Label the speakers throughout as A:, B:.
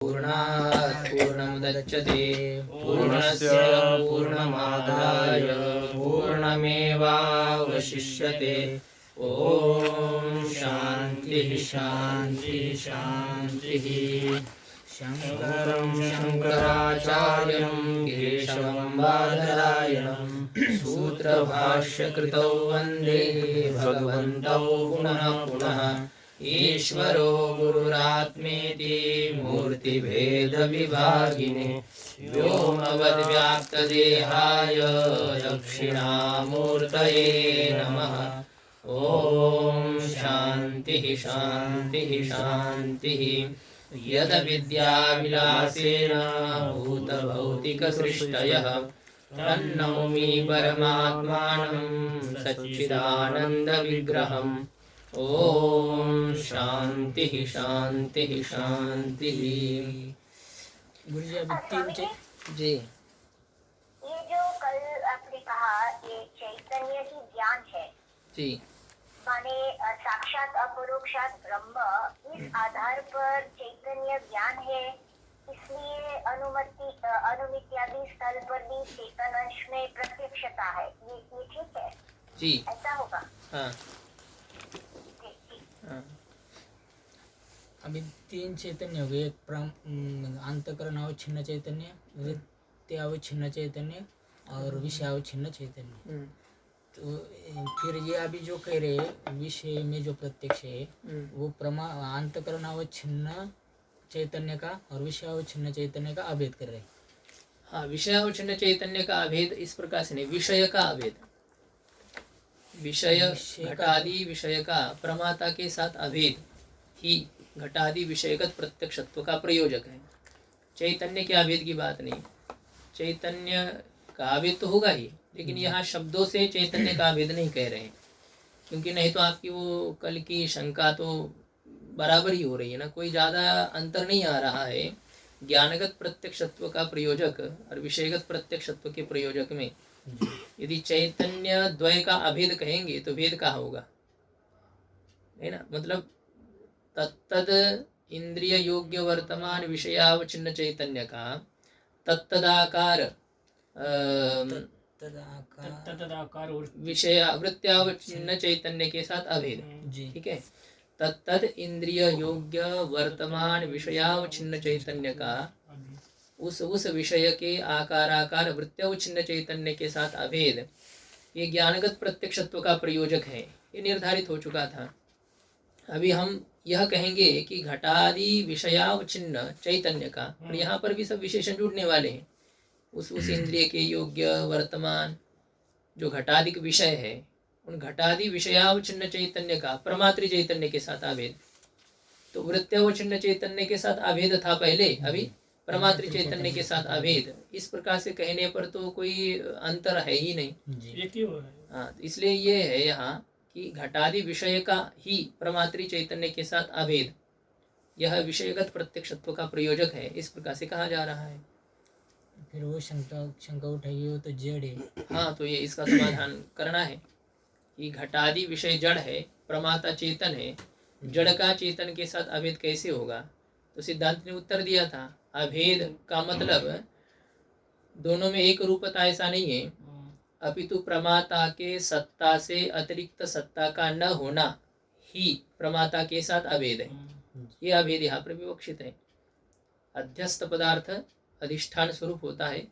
A: पूर्णात् पूर्णमुदच्यते पूर्णस्य पूर्णमादाय पूर्णमेवावशिष्यते। ओम शांति शांति शांति। शंकरं शंकराचार्यं केशवं बादरायणं सूत्रभाष्यकृतौ वन्दे भगवन्तौ पुनः पुनः। ईश्वरो गुरुरात्मेति मूर्तिभेदविभागिने व्योमवद्व्याप्तदेहाय दक्षिणामूर्तये नमः। ओम शांति शांति शांति। यद्विद्याविलासेन भूतभौतिकसृष्टयः तन्नौमि परमात्मानं सच्चिदानन्दविग्रहम्। ओम शांति शांति शांति।
B: गुरुजी अभी तीन
A: जी
C: ये जो कल आपने कहा ये चैतन्य ही ज्ञान है
A: जी
C: माने साक्षात अपरोक्षात ब्रह्म, इस आधार पर चैतन्य ज्ञान है, इसलिए अनुमित्यादि स्थल पर भी चेतन अंश में प्रत्यक्षता है। ये ठीक है
A: जी
C: ऐसा होगा?
A: हाँ
C: ठीक।
A: हाँ
B: अभी तीन चैतन्य हो गए। एक अंतकरण अवच्छिन्न चैतन्य, वृत्ति अवच्छिन्न चैतन्य और विषय अवच्छिन्न चैतन्य। तो फिर ये अभी जो कह रहे विषय में जो प्रत्यक्ष है वो अंतकरण अवच्छिन्न चैतन्य का और विषय अवच्छिन्न चैतन्य का अभेद कर रहे।
A: हाँ, विषय अवच्छिन्न चैतन्य का अभेद इस प्रकार से नहीं, विषय का अभेद। विषय घटादि विषय का प्रमाता के साथ अभेद ही घटादि विषयगत प्रत्यक्षत्व का प्रयोजक है। चैतन्य के अभेद की बात नहीं। चैतन्य का अभेद तो होगा ही, लेकिन यहाँ शब्दों से चैतन्य का अभेद नहीं कह रहे हैं, क्योंकि नहीं तो आपकी वो कल की शंका तो बराबर ही हो रही है ना, कोई ज्यादा अंतर नहीं आ रहा है। ज्ञानगत प्रत्यक्षत्व का प्रयोजक और विषयगत प्रत्यक्षत्व के प्रयोजक में यदि चैतन्य द्वय का अभेद कहेंगे तो भेद कहाँ होगा, है ना। मतलब तत्तद इंद्रिय योग्य वर्तमान विषयावच्छिन्न चैतन्य का तत्तदाकार
B: तदाकार
A: विषय वृत्त्यावच्छिन्न चैतन्य के साथ अभेद। ठीक है, तत्तद इंद्रिय योग्य वर्तमान विषयावच्छिन्न चैतन्य का उस विषय के आकाराकार वृत्त्यावच्छिन्न चैतन्य के साथ अभेद, ये ज्ञानगत प्रत्यक्षत्व का प्रयोजक है। ये निर्धारित हो चुका था। अभी हम यह कहेंगे कि घटादि विषयावच्छिन्न चैतन्य का, और यहाँ पर भी सब विशेषण जुड़ने वाले हैं। उस इंद्रिय के योग्य वर्तमान जो घटादिक विषय है, उन घटादि विषयावच्छिन्न चैतन्य का प्रमात्र चैतन्य के साथ अभेद। तो वृत्त्यावच्छिन्न चैतन्य के साथ अभेद था पहले, अभी प्रमात्र चैतन्य के साथ अभेद। इस प्रकार से कहने पर तो कोई अंतर है ही नहीं। हाँ, इसलिए ये है यहाँ कि घटादि विषय का ही प्रमात्री चैतन्य के साथ अभेद, यह विषयगत प्रत्यक्षत्व का प्रयोजक है, इस प्रकार से कहा जा रहा है।
B: फिर वो शंका उठाई वो तो जड़ है।
A: हाँ, तो ये इसका समाधान करना है कि घटादि विषय जड़ है, प्रमाता चेतन है, जड़ का चेतन के साथ अभेद कैसे होगा। तो सिद्धांत ने उत्तर दिया था, अभेद का मतलब दोनों में एक रूपता ऐसा नहीं है, अपितु प्रमाता के सत्ता से अतिरिक्त सत्ता का न होना ही प्रमाता के साथ अभेद है। ये अभेद यहाँ पर विवक्षित है। अध्यस्त पदार्थ अधिष्ठान स्वरूप होता है,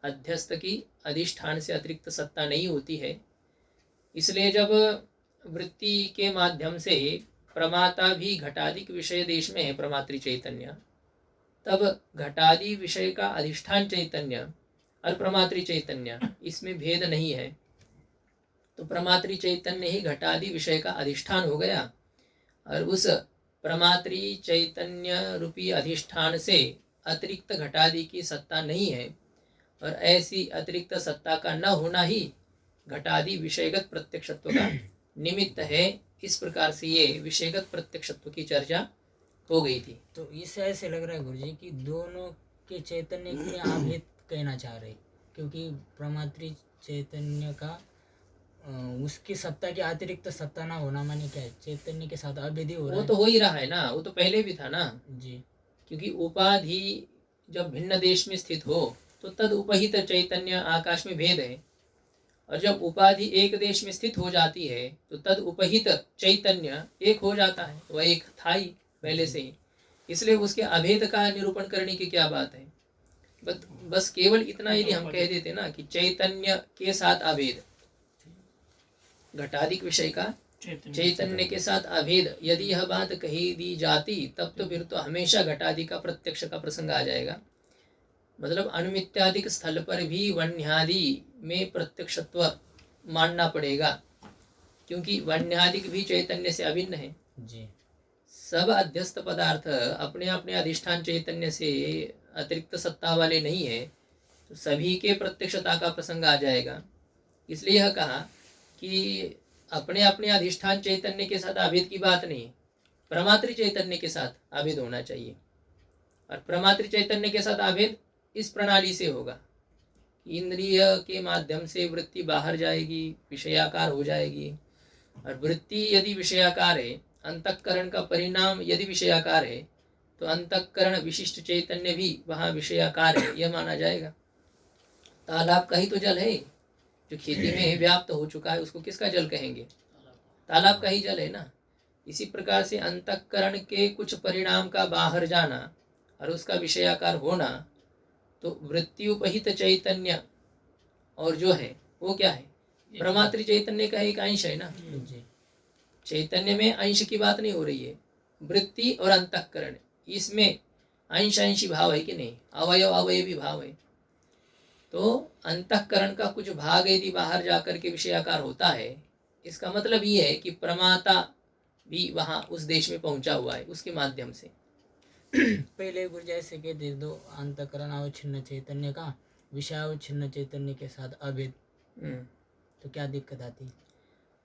A: अध्यस्त की अधिष्ठान से अतिरिक्त सत्ता नहीं होती है। इसलिए जब वृत्ति के माध्यम से प्रमाता भी घटादिक विषय देश में है, प्रमात्री चैतन्य, तब घटादि विषय का अधिष्ठान चैतन्य और प्रमात्री चैतन्य, इसमें भेद नहीं है। तो प्रमात्री चैतन्य ही घटादि विषय का अधिष्ठान हो गया, और उस प्रमात्री चैतन्य रूपी अधिष्ठान से अतिरिक्त घटादि की सत्ता नहीं है, और ऐसी अतिरिक्त सत्ता का न होना ही घटादि विषयगत प्रत्यक्षत्व का निमित्त है। इस प्रकार से ये विषयगत प्रत्यक्षत्व की चर्चा हो गई थी।
B: तो इससे ऐसे लग रहा है गुरुजी कि दोनों के चैतन्य में अभेद कहना चाह रहे, क्योंकि प्रमात्री चैतन्य का उसकी सत्ता के अतिरिक्त सत्ता ना होना माने क्या है, चैतन्य के साथ अभेद हो रहा है।
A: वो तो हो ही रहा है ना, वो तो पहले भी था ना
B: जी।
A: क्योंकि उपाधि जब भिन्न देश में स्थित हो तो तद उपहित चैतन्य आकाश में भेद है, और जब उपाधि एक देश में स्थित हो जाती है तो तद उपहित चैतन्य एक हो जाता है, वह एक था ही पहले से ही, इसलिए उसके अभेद का निरूपण करने की क्या बात है। बस केवल इतना यदि हम कह देते ना कि चैतन्य के साथ अभेद, घटाधिक विषय का चैतन्य के साथ अभेद, यदि यह बात कही दी जाती तब तो फिर तो हमेशा घटादि का प्रत्यक्ष का प्रसंग आ जाएगा। मतलब अनुमित्यादिक स्थल पर भी वन्यादि में प्रत्यक्षत्व मानना पड़ेगा, क्योंकि वन्यादिक भी चैतन्य से अभिन्न है
B: जी।
A: सब अध्यस्त पदार्थ अपने अपने अधिष्ठान चैतन्य से अतिरिक्त सत्ता वाले नहीं है, तो सभी के प्रत्यक्षता का प्रसंग आ जाएगा। इसलिए यह कहा कि अपने अपने अधिष्ठान चैतन्य के साथ अभेद की बात नहीं, प्रमात्र चैतन्य के साथ अभेद होना चाहिए। और प्रमात्र चैतन्य के साथ अभेद इस प्रणाली से होगा, इंद्रिय के माध्यम से वृत्ति बाहर जाएगी, विषयाकार हो जाएगी, और वृत्ति यदि विषयाकार है, अंतःकरण का परिणाम यदि विषयाकार है, तो अंतःकरण विशिष्ट चैतन्य भी वहाँ विषयाकार है, यह माना जाएगा। तालाब का ही तो जल है, जो खेती में व्याप्त हो चुका है उसको किसका जल कहेंगे? तालाब का ही जल है ना। इसी प्रकार से अंतःकरण के कुछ परिणाम का बाहर जाना और उसका विषयाकार होना, तो वृत्ति उपहित चैतन्य और जो है वो क्या है? प्रमात्र चैतन्य का एक अंश है ना। चैतन्य में अंश की बात नहीं हो रही है, वृत्ति और अंतःकरण इसमें अंश अंशी भाव है कि नहीं, अवयव अवयवी भाव है। तो अंतःकरण का कुछ भाग यदि बाहर जाकर के विषयाकार होता है, इसका मतलब ये है कि प्रमाता भी वहाँ उस देश में पहुंचा हुआ है उसके माध्यम से।
B: पहले गुरु जैसे कहते दो अंतःकरण अवच्छिन्न चैतन्य का विषयावच्छिन्न चैतन्य के साथ अभेद, तो क्या दिक्कत आती?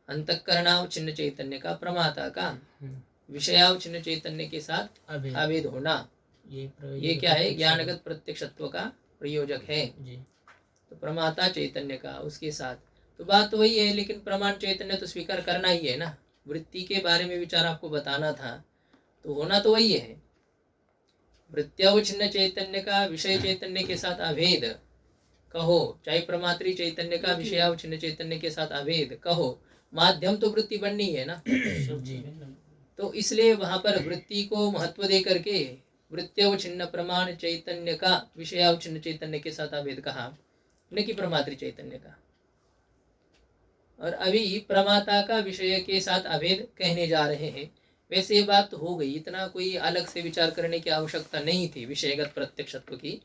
A: अंतःकरणावच्छिन्न चैतन्य का प्रमाता का विषयावच्छिन्न चैतन्य के साथ अभेद होना, ये क्या है? ज्ञानगत प्रत्यक्षत्व का प्रयोजक है
B: जी।
A: तो प्रमाता चैतन्य का उसके साथ, तो बात तो वही है, लेकिन प्रमाण चैतन्य तो स्वीकार करना ही है ना। वृत्ति के बारे में विचार आपको बताना था, तो होना तो वही है। वृत्त्यावच्छिन्न चैतन्य का विषय चैतन्य के साथ अभेद कहो, चाहे प्रमात्री चैतन्य का विषयावच्छिन्न चैतन्य के साथ अभेद कहो, माध्यम तो वृत्ति बननी है ना। तो इसलिए वहां पर वृत्ति को महत्व दे करके वृत्त्यावच्छिन्न प्रमाण चैतन्य का विषयावच्छिन्न चैतन्य के साथ अभेद कहा, न कि प्रमात्री चैतन्य का। और अभी प्रमाता का विषय के साथ अभेद कहने जा रहे हैं। वैसे ये बात तो हो गई, इतना कोई अलग से विचार करने की आवश्यकता नहीं थी। विषयगत प्रत्यक्षत्व की,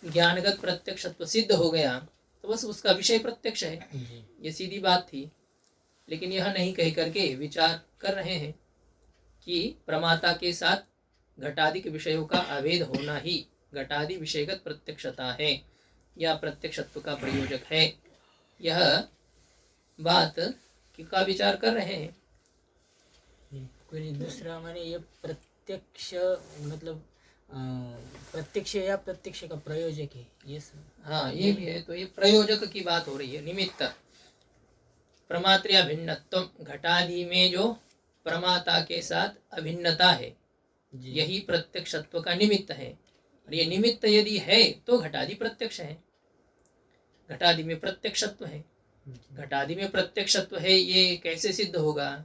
A: ज्ञानगत प्रत्यक्षत्व सिद्ध हो गया तो बस उसका विषय प्रत्यक्ष है, ये सीधी बात थी। लेकिन यह नहीं कह करके विचार कर रहे हैं कि प्रमाता के साथ घटादिक विषयों का अभेद होना ही घटादि विषयगत प्रत्यक्षता है या प्रत्यक्षत्व का प्रयोजक है। यह बात का विचार कर रहे हैं।
B: कोई दूसरा माने ये प्रत्यक्ष मतलब प्रत्यक्ष या प्रत्यक्ष का प्रयोजक है ये सब।
A: हाँ ये भी है, तो ये प्रयोजक की बात हो रही है। निमित्त प्रमात्र अभिन्नत्व, घटादि में जो प्रमाता के साथ अभिन्नता है यही प्रत्यक्षत्व का निमित्त है। और ये निमित्त यदि है तो घटादि प्रत्यक्ष है, घटादि में प्रत्यक्षत्व है। घटादि में प्रत्यक्षत्व है, ये कैसे सिद्ध होगा?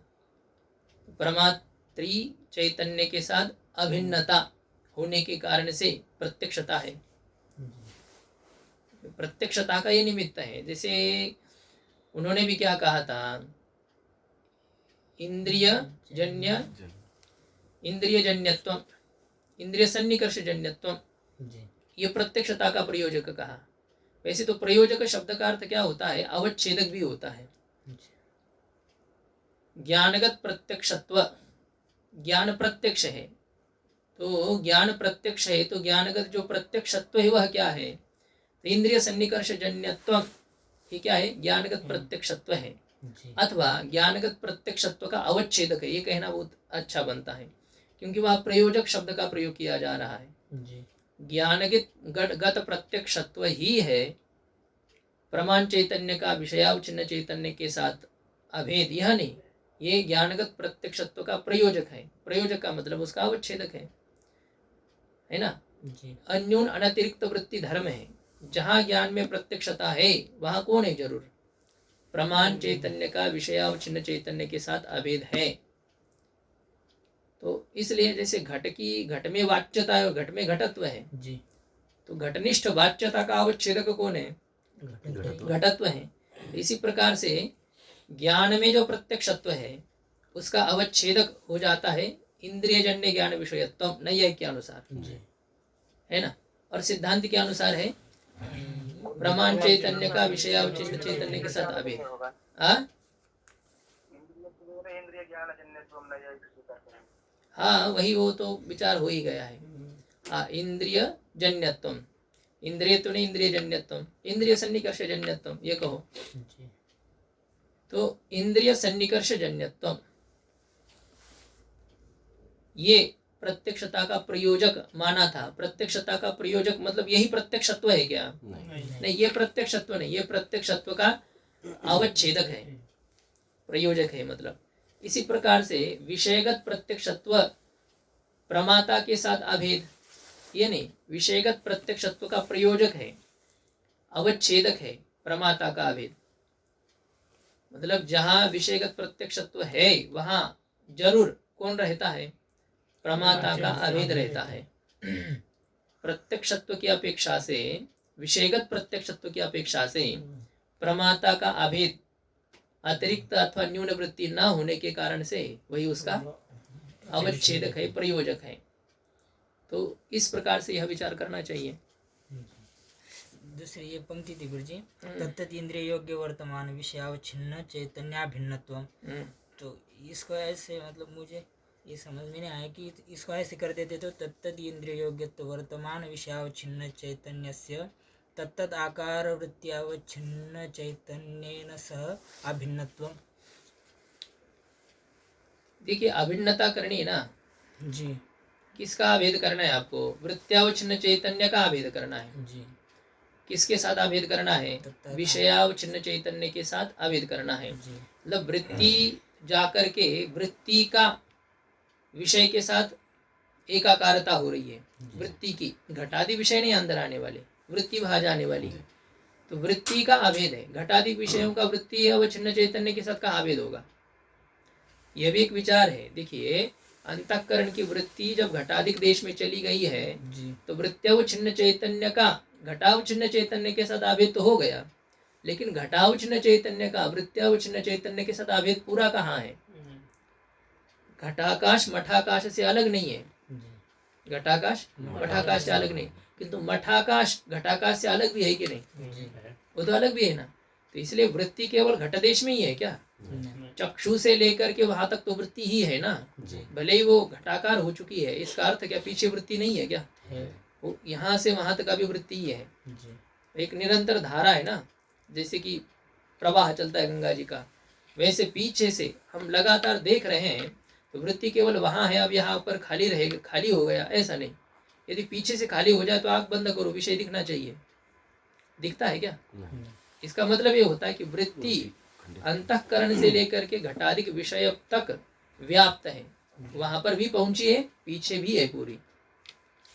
A: प्रमात्री चैतन्य के साथ अभिन्नता होने के कारण से प्रत्यक्षता है, प्रत्यक्षता का ये निमित्त है। जैसे उन्होंने भी क्या कहा था, इंद्रिय जन्यत्व, इंद्रिय सन्निकर्ष जन्यत्व, ये प्रत्यक्षता का प्रयोजक कहा। वैसे तो प्रयोजक शब्द का अर्थ क्या होता है? अवच्छेदक भी होता है। ज्ञानगत प्रत्यक्षत्व, ज्ञान प्रत्यक्ष है, तो ज्ञान प्रत्यक्ष है तो ज्ञानगत जो प्रत्यक्षत्व है वह क्या है? तो इंद्रिय सन्निकर्ष जन्यत्व ये क्या है? ज्ञानगत प्रत्यक्षत्व है, अथवा ज्ञानगत प्रत्यक्षत्व का अवच्छेदक है। ये कहना बहुत अच्छा बनता है, क्योंकि वह प्रयोजक शब्द का प्रयोग किया जा रहा है। ज्ञानगत प्रत्यक्षत्व ही है प्रमाण चैतन्य का विषयावच्छिन्न चैतन्य के साथ अभेद, यह नहीं। ये ज्ञानगत प्रत्यक्षत्व का प्रयोजक है। प्रयोजक का मतलब उसका अवच्छेदक है। है ना।
B: जी
A: अन्यून अनतिरिक्त वृत्ति धर्म है। जहाँ ज्ञान में प्रत्यक्षता है वहाँ कौन है? जरूर प्रमाण चैतन्य का विषयावच्छिन्न चैतन्य के साथ अभेद है। तो इसलिए जैसे घट में वाच्यता है, घट में घटत्व है,
B: जी
A: तो घटनिष्ठ वाच्यता का अवच्छेदक कौन है? घटत्व है। तो इसी प्रकार से ज्ञान में जो प्रत्यक्षत्व है उसका अवच्छेदक हो जाता है इंद्रियजन्य ज्ञान विषयत्व, नैयायिक के अनुसार,
B: जी
A: है ना। और सिद्धांत के अनुसार है प्रमाण चैतन्य का विषयावच्छिन्न चैतन्य के साथ अभेद। हाँ वही, वो तो विचार हो ही गया है। हाँ, इंद्रिय जन्यत्व, इंद्रिय तो नहीं, इंद्रिय जन्यत्व, इंद्रिय सन्निकर्ष जन्यत्व, ये कहो।
B: जी
A: तो इंद्रिय सन्निकर्ष जन्यत्व ये प्रत्यक्षता का प्रयोजक माना था। प्रत्यक्षता का प्रयोजक मतलब यही प्रत्यक्षत्व है क्या? नहीं, ये प्रत्यक्षत्व नहीं, ये प्रत्यक्षत्व का अवच्छेदक है, प्रयोजक है मतलब। इसी प्रकार से विषयगत प्रत्यक्षत्व प्रमाता के साथ अभेद, ये नहीं, विषयगत प्रत्यक्षत्व का प्रयोजक है, अवच्छेदक है प्रमाता का अभेद। मतलब जहाँ विषयगत प्रत्यक्षत्व है वहाँ जरूर कौन रहता है? प्रमाता का अभेद रहता है। प्रत्यक्षत्व की अपेक्षा से, विषयगत प्रत्यक्षत्व की अपेक्षा से प्रमाता का अभेद अतिरिक्त अथवा न्यून वृत्ति न होने के कारण से वही उसका अवच्छेदक है, प्रयोजक है। तो इस प्रकार से यह विचार करना चाहिए।
B: दूसरी ये पंक्ति थी गुरु जी, तत्त इंद्रिय योग्य वर्तमान विषयावच्छिन्न चैतन्याभिन्नत्वम। तो इसको ऐसे मतलब मुझे ये समझ में नहीं आया कि इसको ऐसे कर देते तो तत्त इंद्रिय योग्यत्व वर्तमान विषयावच्छिन्न चैतन्यस्य तत्त आकार वृत्त्यावच्छिन्न चैतन्येन सह अभिन्नत्वम।
A: देखिए अभिन्नता करनी है ना
B: जी,
A: किसका अभेद करना है आपको? वृत्त्यावच्छिन्न चैतन्य का अभेद करना है।
B: जी
A: किसके साथ अभेद करना है? विषयावच्छिन्न चैतन्य के साथ अभेद करना है।
B: जी
A: मतलब वृत्ति जाकर के वृत्ति का विषय के साथ एकाकारता हो रही है। वृत्ति की, घटादि विषय नहीं अंदर आने वाले, वृत्ति बाहर जाने वाली है। तो वृत्ति का अभेद है। घटादि विषयों का वृत्ति अवच्छिन्न चैतन्य के साथ का अभेद होगा, यह भी एक विचार है। देखिए अंतःकरण की वृत्ति जब घटाधिक देश में चली गई है
B: जी
A: तो वृत्त्यावच्छिन्न चैतन्य का घटावच्छिन्न चैतन्य के साथ अभेद तो हो गया, लेकिन घटावच्छिन्न चैतन्य का वृत्त्यावच्छिन्न चैतन्य के साथ अभेद पूरा कहाँ है? घटाकाश मठाकाश से अलग नहीं है।
B: जी
A: घटाकाश मठाकाश से अलग नहीं, किंतु मठाकाश घटाकाश से अलग भी है कि नहीं?
B: जी
A: वो तो अलग भी है ना। तो इसलिए वृत्ति केवल घट देश में ही है क्या?
B: नहीं,
A: चक्षु से लेकर के वहां तक तो वृत्ति ही है ना। भले ही वो घटाकार हो चुकी है, इसका अर्थ क्या पीछे वृत्ति नहीं है क्या?
B: है
A: वो यहाँ से वहां तक अभी वृत्ति ही है।
B: जी
A: एक निरंतर धारा है ना, जैसे कि प्रवाह चलता है गंगा जी का, वैसे पीछे से हम लगातार देख रहे हैं। तो वृत्ति केवल वहां है, अब यहाँ पर खाली रहेगा, खाली हो गया ऐसा नहीं। यदि पीछे से खाली हो जाए तो आंख बंद करो, विषय दिखना चाहिए। दिखता है क्या? इसका मतलब ये होता है कि वृत्ति अंतःकरण से लेकर के घटाधिक विषय तक व्याप्त है, वहां पर भी पहुंची है, पीछे भी है पूरी।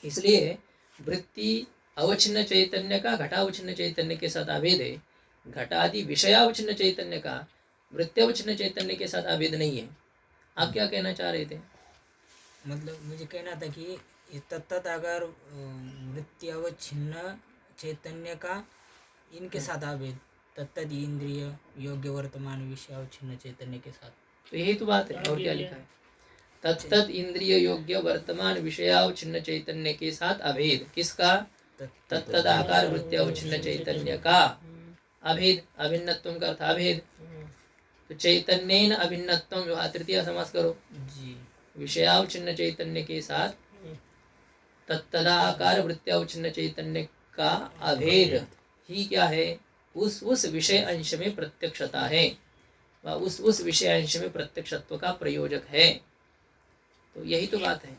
A: इसलिए वृत्ति अवच्छिन्न चैतन्य का घटावच्छिन्न चैतन्य के साथ अभेद है, घटादि विषयावच्छिन्न चैतन्य का वृत्त्यावच्छिन्न चैतन्य के साथ अभेद नहीं है। आप क्या कहना चाह रहे थे?
B: मतलब मुझे कहना था कि ये तत्त अगर वृत्त्यावच्छिन्न चैतन्य का इनके साथ अभेद, तत्त इंद्रिय योग्य वर्तमान विषयावच्छिन्न चैतन्य के साथ।
A: तो यही तो बात है, और क्या लिखा है? तत्त इंद्रिय योग्य वर्तमान विषयावच्छिन्न चैतन्य के साथ अभेद। किसका? तत्त आकार वृत्त्यावच्छिन्न चैतन्य का अभेद। अभिन्नत्व का अर्थ अभेद। तो चैतन्येन अभिन्नत्वम, वहाँ तृतीय समास करो।
B: जी
A: विषयावच्छिन्न चैतन्य के साथ तत्तदाकार वृत्त्यावच्छिन्न चैतन्य का अभेद ही क्या है? उस विषय अंश में प्रत्यक्षता है, व उस विषय अंश में प्रत्यक्षत्व का प्रयोजक है। तो यही तो बात है।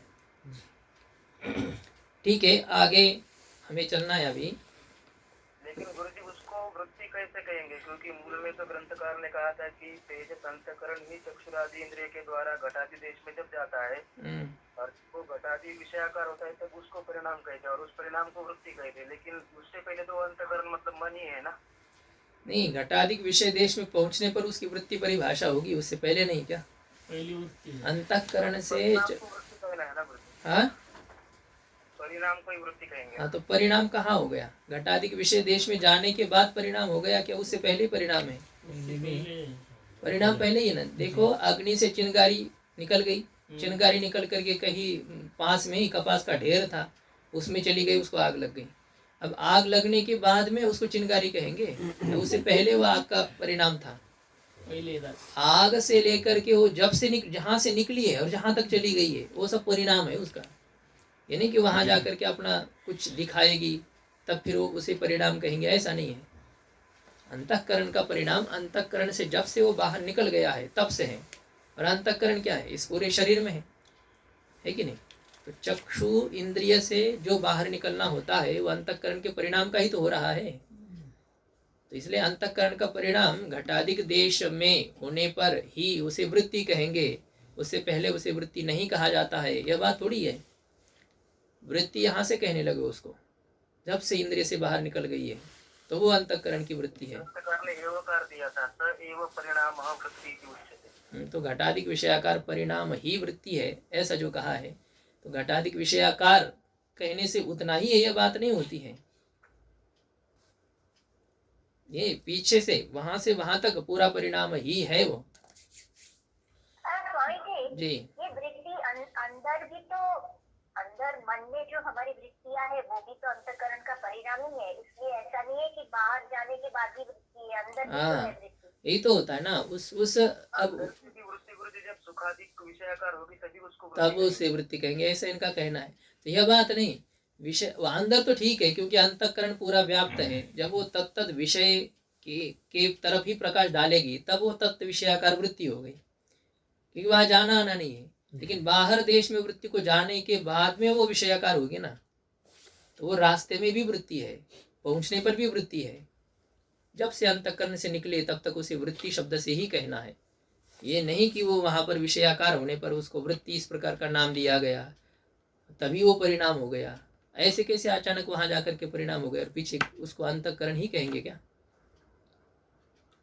A: ठीक है, आगे हमें चलना है अभी।
D: लेकिन गुरुजी उसको वृत्ति कैसे कहेंगे, क्योंकि मूल में तो ग्रंथकार ने कहा था कि तेजस अंतःकरण ही चक्षुरादि इंद्रिय के द्वारा घटादि देश में जब जाता है और वो घटादि विषयाकार होता है तब उसको परिणाम कहते हैं और उस परिणाम को वृत्ति कहते हैं, लेकिन उससे पहले तो अंतःकरण मतलब मन ही है ना।
A: नहीं, घटाधिक विषय देश में पहुंचने पर उसकी वृत्ति परिभाषा होगी, उससे पहले नहीं क्या?
B: पहली वृत्ति है।
A: अंतःकरण से
D: परिणाम को वृत्ति कहना है ना, वृत्ति
A: हाँ
D: परिणाम को ही वृत्ति कहेंगे।
A: हाँ, तो परिणाम कहाँ हो गया? घटाधिक विषय देश में जाने के बाद परिणाम हो गया क्या? उससे पहले परिणाम है? परिणाम पहले ही है ना। देखो, अग्नि से चिंगारी निकल गई, चिंगारी निकल करके कहीं पास में ही कपास का ढेर था, उसमें चली गई, उसको आग लग गई। अब आग लगने के बाद में उसको चिंगारी कहेंगे? तो उससे पहले वो आग का परिणाम था। आग से लेकर के वो जब से जहाँ से निकली है और जहाँ तक चली गई है वो सब परिणाम है उसका। ये नहीं कि वहाँ जा करके अपना कुछ दिखाएगी तब फिर वो उसे परिणाम कहेंगे, ऐसा नहीं है। अंतःकरण का परिणाम अंतःकरण से जब से वो बाहर निकल गया है तब से है। और अंतःकरण क्या है? इस पूरे शरीर में है कि नहीं? तो चक्षु इंद्रिय से जो बाहर निकलना होता है वो अंतःकरण के परिणाम का ही तो हो रहा है। तो इसलिए अंतःकरण का परिणाम घटाधिक देश में होने पर ही उसे वृत्ति कहेंगे, उससे पहले उसे वृत्ति नहीं कहा जाता है। यह बात थोड़ी है। वृत्ति यहाँ से कहने लगे उसको, जब से इंद्रिय से बाहर निकल गई है तो वो अंतःकरण की वृत्ति है।
D: ग्रंथकार ने एवकार दिया था, स एव परिणाम वृत्ति की उच्यते।
A: तो घटाधिक विषयाकार परिणाम ही वृत्ति है, ऐसा जो कहा है। तो घटाधिक विषयाकार कहने से उतना ही है, यह बात नहीं होती है। ये पीछे से वहां तक पूरा परिणाम ही है वो।
C: स्वामी जी,
A: जी,
C: ये वृत्ति अंदर भी तो, अंदर मन में जो हमारी वृत्तियां है वो भी तो अंतःकरण का परिणाम ही है। इसलिए ऐसा नहीं है कि बाहर जाने के बाद ही वृत्ति है, अंदर भी तो है वृत्ति।
A: यही तो होता है ना। उस अब
D: वृत्ति जब सुखाधिक विषयाकार होगी तभी उसको
A: तब उसे वृत्ति कहेंगे, ऐसा इनका कहना है। तो यह बात नहीं, विषय अंदर तो ठीक है क्योंकि अंतःकरण पूरा व्याप्त है। जब वो तत्त विषय के तरफ ही प्रकाश डालेगी तब वो तत्व विषयाकार वृत्ति हो गई, क्योंकि वहां जाना आना नहीं है। लेकिन बाहर देश में वृत्ति को जाने के बाद में वो विषयाकार होगी ना, तो वो रास्ते में भी वृत्ति है, पहुंचने पर भी वृत्ति है। जब से अंतःकरण से निकले तब तक उसे वृत्ति शब्द से ही कहना है। ये नहीं कि वो वहां पर विषयाकार होने पर उसको वृत्ति इस प्रकार का नाम दिया गया तभी वो परिणाम हो गया। ऐसे कैसे अचानक वहां जाकर के परिणाम हो गया और पीछे उसको अंतःकरण ही कहेंगे क्या?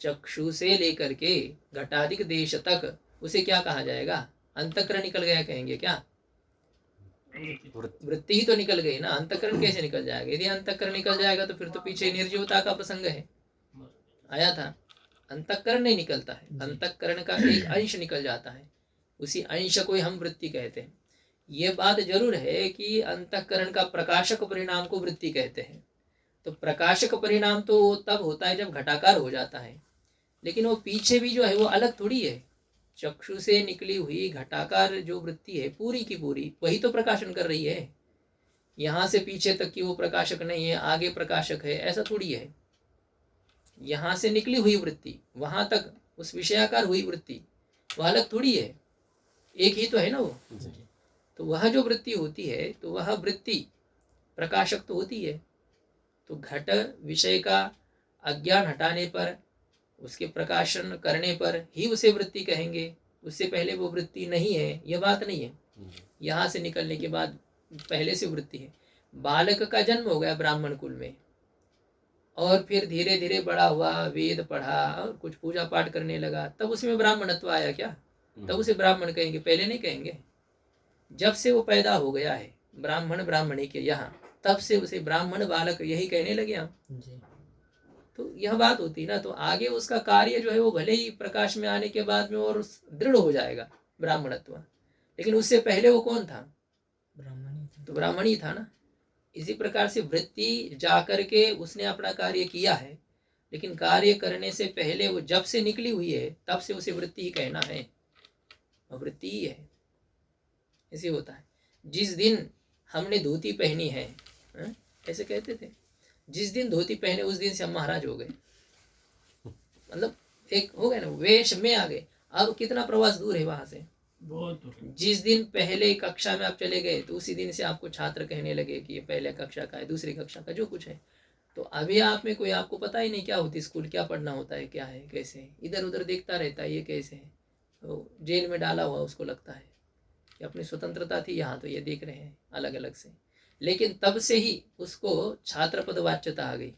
A: चक्षु से लेकर के घटाधिक देश तक उसे क्या कहा जाएगा? अंतःकरण निकल गया कहेंगे क्या? वृत्ति ही तो निकल गई ना, अंतःकरण कैसे निकल जाएगा? यदि अंतःकरण निकल जाएगा तो फिर तो पीछे निर्जीवता का प्रसंग है, आया था। अंतःकरण नहीं निकलता है, अंतःकरण का एक अंश निकल जाता है, उसी अंश को ही हम वृत्ति कहते हैं। ये बात जरूर है कि अंतःकरण का प्रकाशक परिणाम को वृत्ति कहते हैं। तो प्रकाशक परिणाम तो तब होता है जब घटाकार हो जाता है, लेकिन वो पीछे भी जो है वो अलग थोड़ी है। चक्षु से निकली हुई घटाकार जो वृत्ति है पूरी की पूरी वही तो प्रकाशन कर रही है। यहाँ से पीछे तक की वो प्रकाशक नहीं है, आगे प्रकाशक है, ऐसा थोड़ी है। यहाँ से निकली हुई वृत्ति वहां तक उस विषयाकार हुई वृत्ति वह अलग थोड़ी है, एक ही तो है ना वो। तो वह जो वृत्ति होती है तो वह वृत्ति प्रकाशक तो होती है। तो घट विषय का अज्ञान हटाने पर, उसके प्रकाशन करने पर ही उसे वृत्ति कहेंगे, उससे पहले वो वृत्ति नहीं है, यह बात नहीं है। यहाँ से निकलने के बाद पहले से वृत्ति है। बालक का जन्म हो गया ब्राह्मण कुल में और फिर धीरे धीरे बड़ा हुआ, वेद पढ़ा और कुछ पूजा पाठ करने लगा, तब उसमें ब्राह्मणत्व आया क्या? तब उसे ब्राह्मण कहेंगे, पहले नहीं कहेंगे। जब से वो पैदा हो गया है ब्राह्मण ब्राह्मणी के यहाँ, तब से उसे ब्राह्मण बालक यही कहने लगे हम। तो यह बात होती ना, तो आगे उसका कार्य जो है वो भले ही प्रकाश में आने के बाद में और दृढ़ हो जाएगा ब्राह्मणत्व, लेकिन उससे पहले वो कौन था? तो ब्राह्मण ही था ना। इसी प्रकार से वृत्ति जाकर के उसने अपना कार्य किया है, लेकिन कार्य करने से पहले वो जब से निकली हुई है तब से उसे वृत्ति ही कहना है, वृत्ति ही है। ऐसे होता है। जिस दिन हमने धोती पहनी है, ऐसे कहते थे, जिस दिन धोती पहने उस दिन से हम महाराज हो गए, मतलब एक हो गए ना, वेश में आ गए। अब कितना प्रवास दूर है वहां से,
B: बहुत।
A: जिस दिन पहले कक्षा में आप चले गए तो उसी दिन से आपको छात्र कहने लगे कि ये पहले कक्षा का है, दूसरी कक्षा का, जो कुछ है। तो अभी आप में कोई, आपको पता ही नहीं क्या होती स्कूल, क्या पढ़ना होता है, क्या है, कैसे है, इधर उधर देखता रहता है ये कैसे है, तो जेल में डाला हुआ उसको लगता है कि अपनी स्वतंत्रता थी, यहाँ तो ये देख रहे हैं अलग अलग से। लेकिन तब से ही उसको छात्र पद वाच्यता आ गई।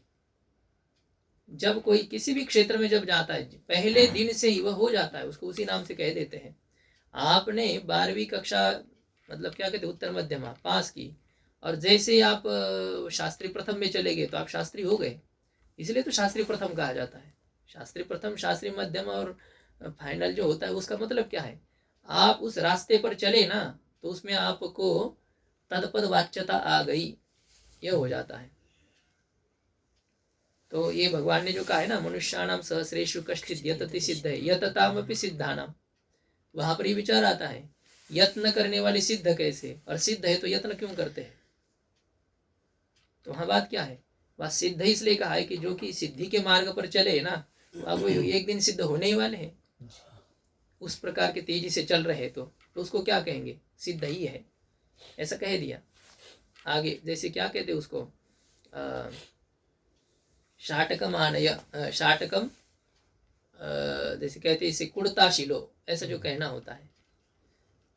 A: जब कोई किसी भी क्षेत्र में जब जाता है, पहले दिन से ही वह हो जाता है, उसको उसी नाम से कह देते हैं। आपने 12वीं कक्षा मतलब क्या कहते उत्तर मध्यमा पास की, और जैसे ही आप शास्त्री प्रथम में चले गए तो आप शास्त्री हो गए। इसलिए तो शास्त्री प्रथम कहा जाता है। शास्त्री प्रथम, शास्त्री मध्यम और फाइनल जो होता है उसका मतलब क्या है, आप उस रास्ते पर चले ना तो उसमें आपको तत्पद वाच्यता आ गई, यह हो जाता है। तो ये भगवान ने जो कहा है ना, मनुष्याणाम सहस्रेषु कश्चित् यतति सिद्ध है यततामपि सिद्धानाम, वहां पर ही विचार आता है यत्न करने वाले सिद्ध कैसे, और सिद्ध है तो यत्न क्यों करते हैं। तो वहां बात क्या है, वह सिद्ध इसलिए कहा है कि जो कि सिद्धि के मार्ग पर चले ना, अब वो एक दिन सिद्ध होने ही वाले हैं, उस प्रकार के तेजी से चल रहे तो उसको क्या कहेंगे, सिद्ध ही है, ऐसा कह दिया। आगे जैसे क्या कहते उसको, शाटकम आनय, शाटकम जैसे कहते इसे कुड़ता शिलो, ऐसा जो कहना होता है।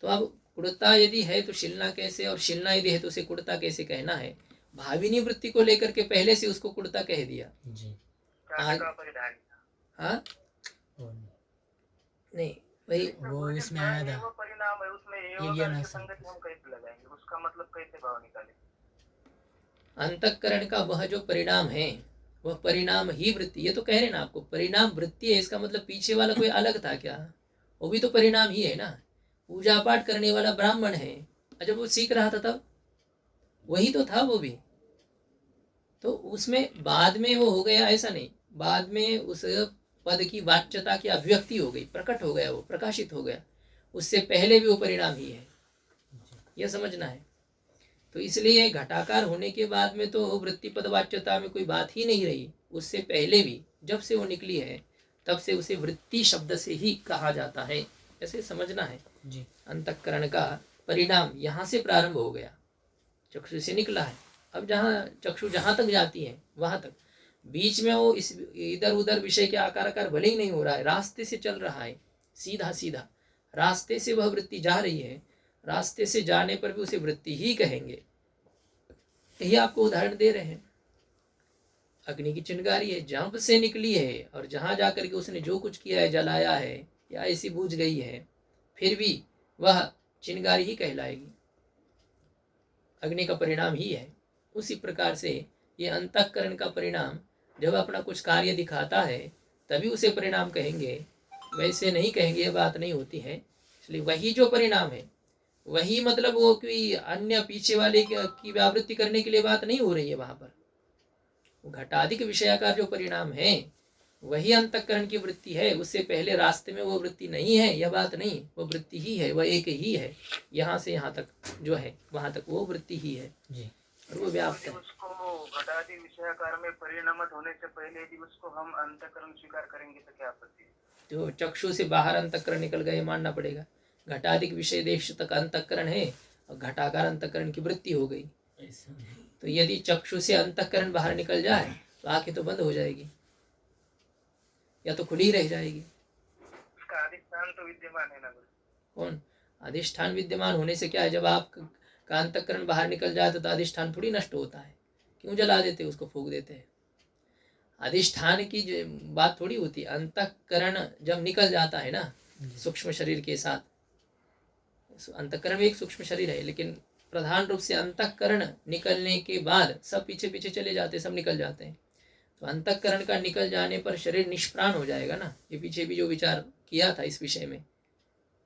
A: तो अब कुड़ता यदि है तो शिलना कैसे, और शिलना यदि है तो उसे कुड़ता कैसे कहना है। भाविनी वृत्ति को लेकर के पहले से उसको कुड़ता कह दिया
B: जी।
A: हाँ नहीं वही
B: वो इसमें आया था,
D: वो परिणाम है, उसमें
B: ये
D: संगति हम कैसे लगाएंगे, उसका मतलब कैसे भाव निकालें।
A: अंतःकरण का वह जो परिणाम है, वह परिणाम ही वृत्ति, ये तो कह रहे ना आपको, परिणाम वृत्ति है, इसका मतलब पीछे वाला कोई अलग था क्या, वो भी तो परिणाम ही है ना। पूजा पाठ करने वाला ब्राह्मण है, जब वो सीख रहा था तब वही तो था वो भी, तो उसमें बाद में वो हो गया ऐसा नहीं, बाद में उस पद की वाच्यता की अभिव्यक्ति हो गई, प्रकट हो गया, वो प्रकाशित हो गया, उससे पहले भी वो परिणाम ही है, यह समझना है। तो इसलिए घटाकार होने के बाद में तो वृत्ति पद वाच्यता में कोई बात ही नहीं रही, उससे पहले भी जब से वो निकली है तब से उसे वृत्ति शब्द से ही कहा जाता है, ऐसे समझना है
B: जी।
A: अंतःकरण का परिणाम यहाँ से प्रारंभ हो गया, चक्षु से निकला है। अब जहाँ चक्षु जहाँ तक जाती है वहां तक, बीच में वो इस इधर उधर विषय के आकार भले ही नहीं हो रहा है, रास्ते से चल रहा है, सीधा सीधा रास्ते से वह वृत्ति जा रही है, रास्ते से जाने पर भी उसे वृत्ति ही कहेंगे। यही आपको उदाहरण दे रहे हैं, अग्नि की चिंगारी है, जब से निकली है और जहां जाकर के उसने जो कुछ किया है, जलाया है या ऐसी बुझ गई है, फिर भी वह चिंगारी ही कहलाएगी, अग्नि का परिणाम ही है। उसी प्रकार से ये अंतःकरण का परिणाम जब अपना कुछ कार्य दिखाता है तभी उसे परिणाम कहेंगे, वैसे नहीं कहेंगे, ये बात नहीं होती है। इसलिए वही जो परिणाम है वही, मतलब वो कोई अन्य पीछे वाले की व्यावृत्ति करने के लिए बात नहीं हो रही है, वहां पर वो घटाधिक विषयाकार जो परिणाम है वही अंतःकरण की वृत्ति है, उससे पहले रास्ते में वो वृत्ति नहीं है, यह बात नहीं, वो वृत्ति ही है, वह एक ही है, यहाँ से यहाँ तक जो है वहां तक वो वृत्ति ही है
B: जी।
A: और वो व्याप्त है।
D: उसको घटादि विषयाकार में परिणामत होने से पहले यदि उसको हम अंतःकरण स्वीकार करेंगे तो क्या आपत्ति है।
A: जो चक्षु से बाहर अंतःकरण निकल गए मानना पड़ेगा, घटाधिक विषय देश तक अंतःकरण है और घटाकार अंतःकरण की वृत्ति हो गई, तो यदि चक्षु से अंतःकरण बाहर निकल जाए तो आंखें तो बंद हो जाएगी या तो खुली रह जाएगी।
D: उसका अधिष्ठान तो विद्यमान है ना।
A: कौन अधिष्ठान विद्यमान होने से क्या है, जब आप का अंतःकरण बाहर निकल जाए तो अधिष्ठान थोड़ी नष्ट होता है, क्यों जला देते, उसको फूंक देते हैं। अधिष्ठान की बात थोड़ी होती है, अंतःकरण जब निकल जाता है ना सूक्ष्म शरीर के साथ, अंतःकरण भी एक सूक्ष्म शरीर है, लेकिन प्रधान रूप से अंतःकरण निकलने के बाद सब पीछे पीछे चले जाते हैं, सब निकल जाते हैं। तो अंतःकरण का निकल जाने पर शरीर निष्प्राण हो जाएगा ना। ये पीछे भी जो विचार किया था इस विषय में,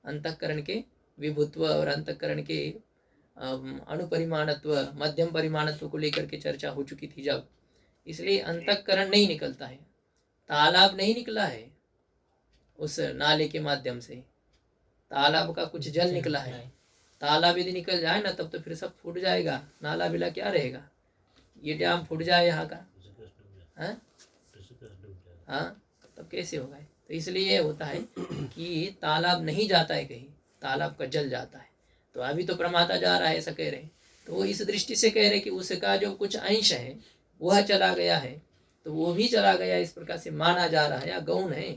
A: अंतःकरण के विभुत्व और अंतःकरण के अणुपरिमाणत्व मध्यम परिमाणत्व को लेकर के चर्चा हो चुकी थी जब, इसलिए अंतःकरण नहीं निकलता है, तालाब नहीं निकला है उस नाले के माध्यम से, तालाब का कुछ जल निकला है, तालाब यदि निकल जाए ना तब तो फिर सब फूट जाएगा, नाला बिला क्या रहेगा, ये डैम फूट जाए यहाँ का, हाँ तब कैसे होगा। तो इसलिए होता है कि तालाब नहीं जाता है कहीं, तालाब का जल जाता है। तो अभी तो प्रमाता जा रहा है ऐसा कह रहे हैं, तो वो इस दृष्टि से कह रहे कि उसका जो कुछ अंश है वह चला गया है तो वो भी चला गया, इस प्रकार से माना जा रहा है, या गौण है।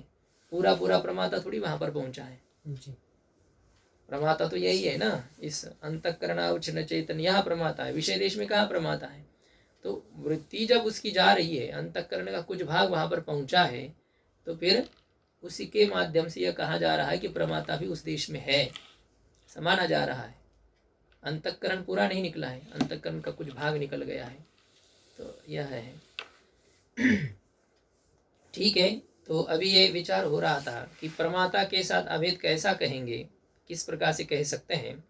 A: पूरा पूरा प्रमाता थोड़ी वहां पर पहुंचा है।
B: जी
A: प्रमाता तो यही है ना, इस अंतःकरणावच्छिन्न चैतन्य यहाँ प्रमाता है, विषय देश में कहाँ प्रमाता है। तो वृत्ति जब उसकी जा रही है, अंतःकरण का कुछ भाग वहां पर पहुंचा है, तो फिर उसी के माध्यम से यह कहा जा रहा है कि प्रमाता भी उस देश में है, समाना जा रहा है। अंतःकरण पूरा नहीं निकला है, अंतःकरण का कुछ भाग निकल गया है। तो यह है। ठीक है, तो अभी ये विचार हो रहा था कि प्रमाता के साथ अभेद कैसा कहेंगे, किस प्रकार से कह सकते हैं,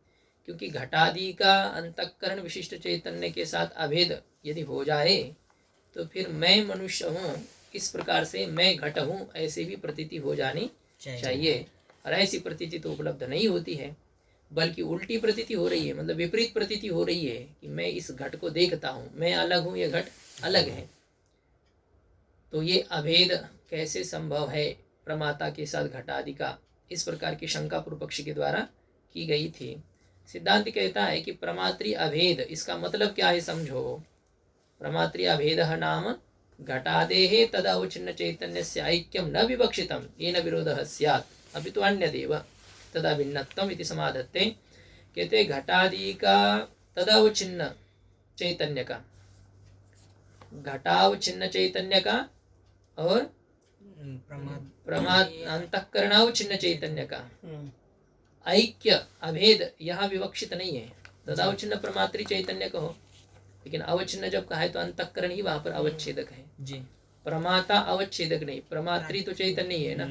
A: क्योंकि घटादि का अंतःकरण विशिष्ट चैतन्य के साथ अभेद यदि हो जाए तो फिर मैं मनुष्य हूँ, इस प्रकार से मैं घट हूँ, ऐसे भी प्रतीति हो जानी चाहिए। और ऐसी प्रतीति तो उपलब्ध नहीं होती है, बल्कि उल्टी प्रतीति हो रही है, मतलब विपरीत प्रतीति हो रही है कि मैं इस घट को देखता हूँ, मैं अलग हूँ, ये घट अलग है। तो ये अभेद कैसे संभव है प्रमाता के साथ घटादि का, इस प्रकार की शंका पूर्व पक्षी के द्वारा की गई थी। सिद्धांत कहता है कि प्रमात्री अभेद, इसका मतलब क्या है समझो। प्रमात्री अभेद नाम घटादेहे तदावच्छिन्न चैतन्यस्य ऐक्यं न विवक्षितं येन विरोधः स्यात् अपितु अन्यदेव तदा भिन्नत्वम् इति समाधत्ते। कहते घटादि का तदावच्छिन्न चैतन्य का, घटावच्छिन्न चैतन्य का और अंतःकरणावच्छिन्न चैतन्य का ऐक्य अभेद यहाँ विवक्षित नहीं है। तदावच्छिन्न प्रमात्री चैतन्य कहो, लेकिन अवच्छिन्न जब कहा है तो अंतःकरण ही वहां पर अवच्छेदक है जी। प्रमाता अवच्छेदक नहीं, प्रमात्री तो चैतन्य ही है ना।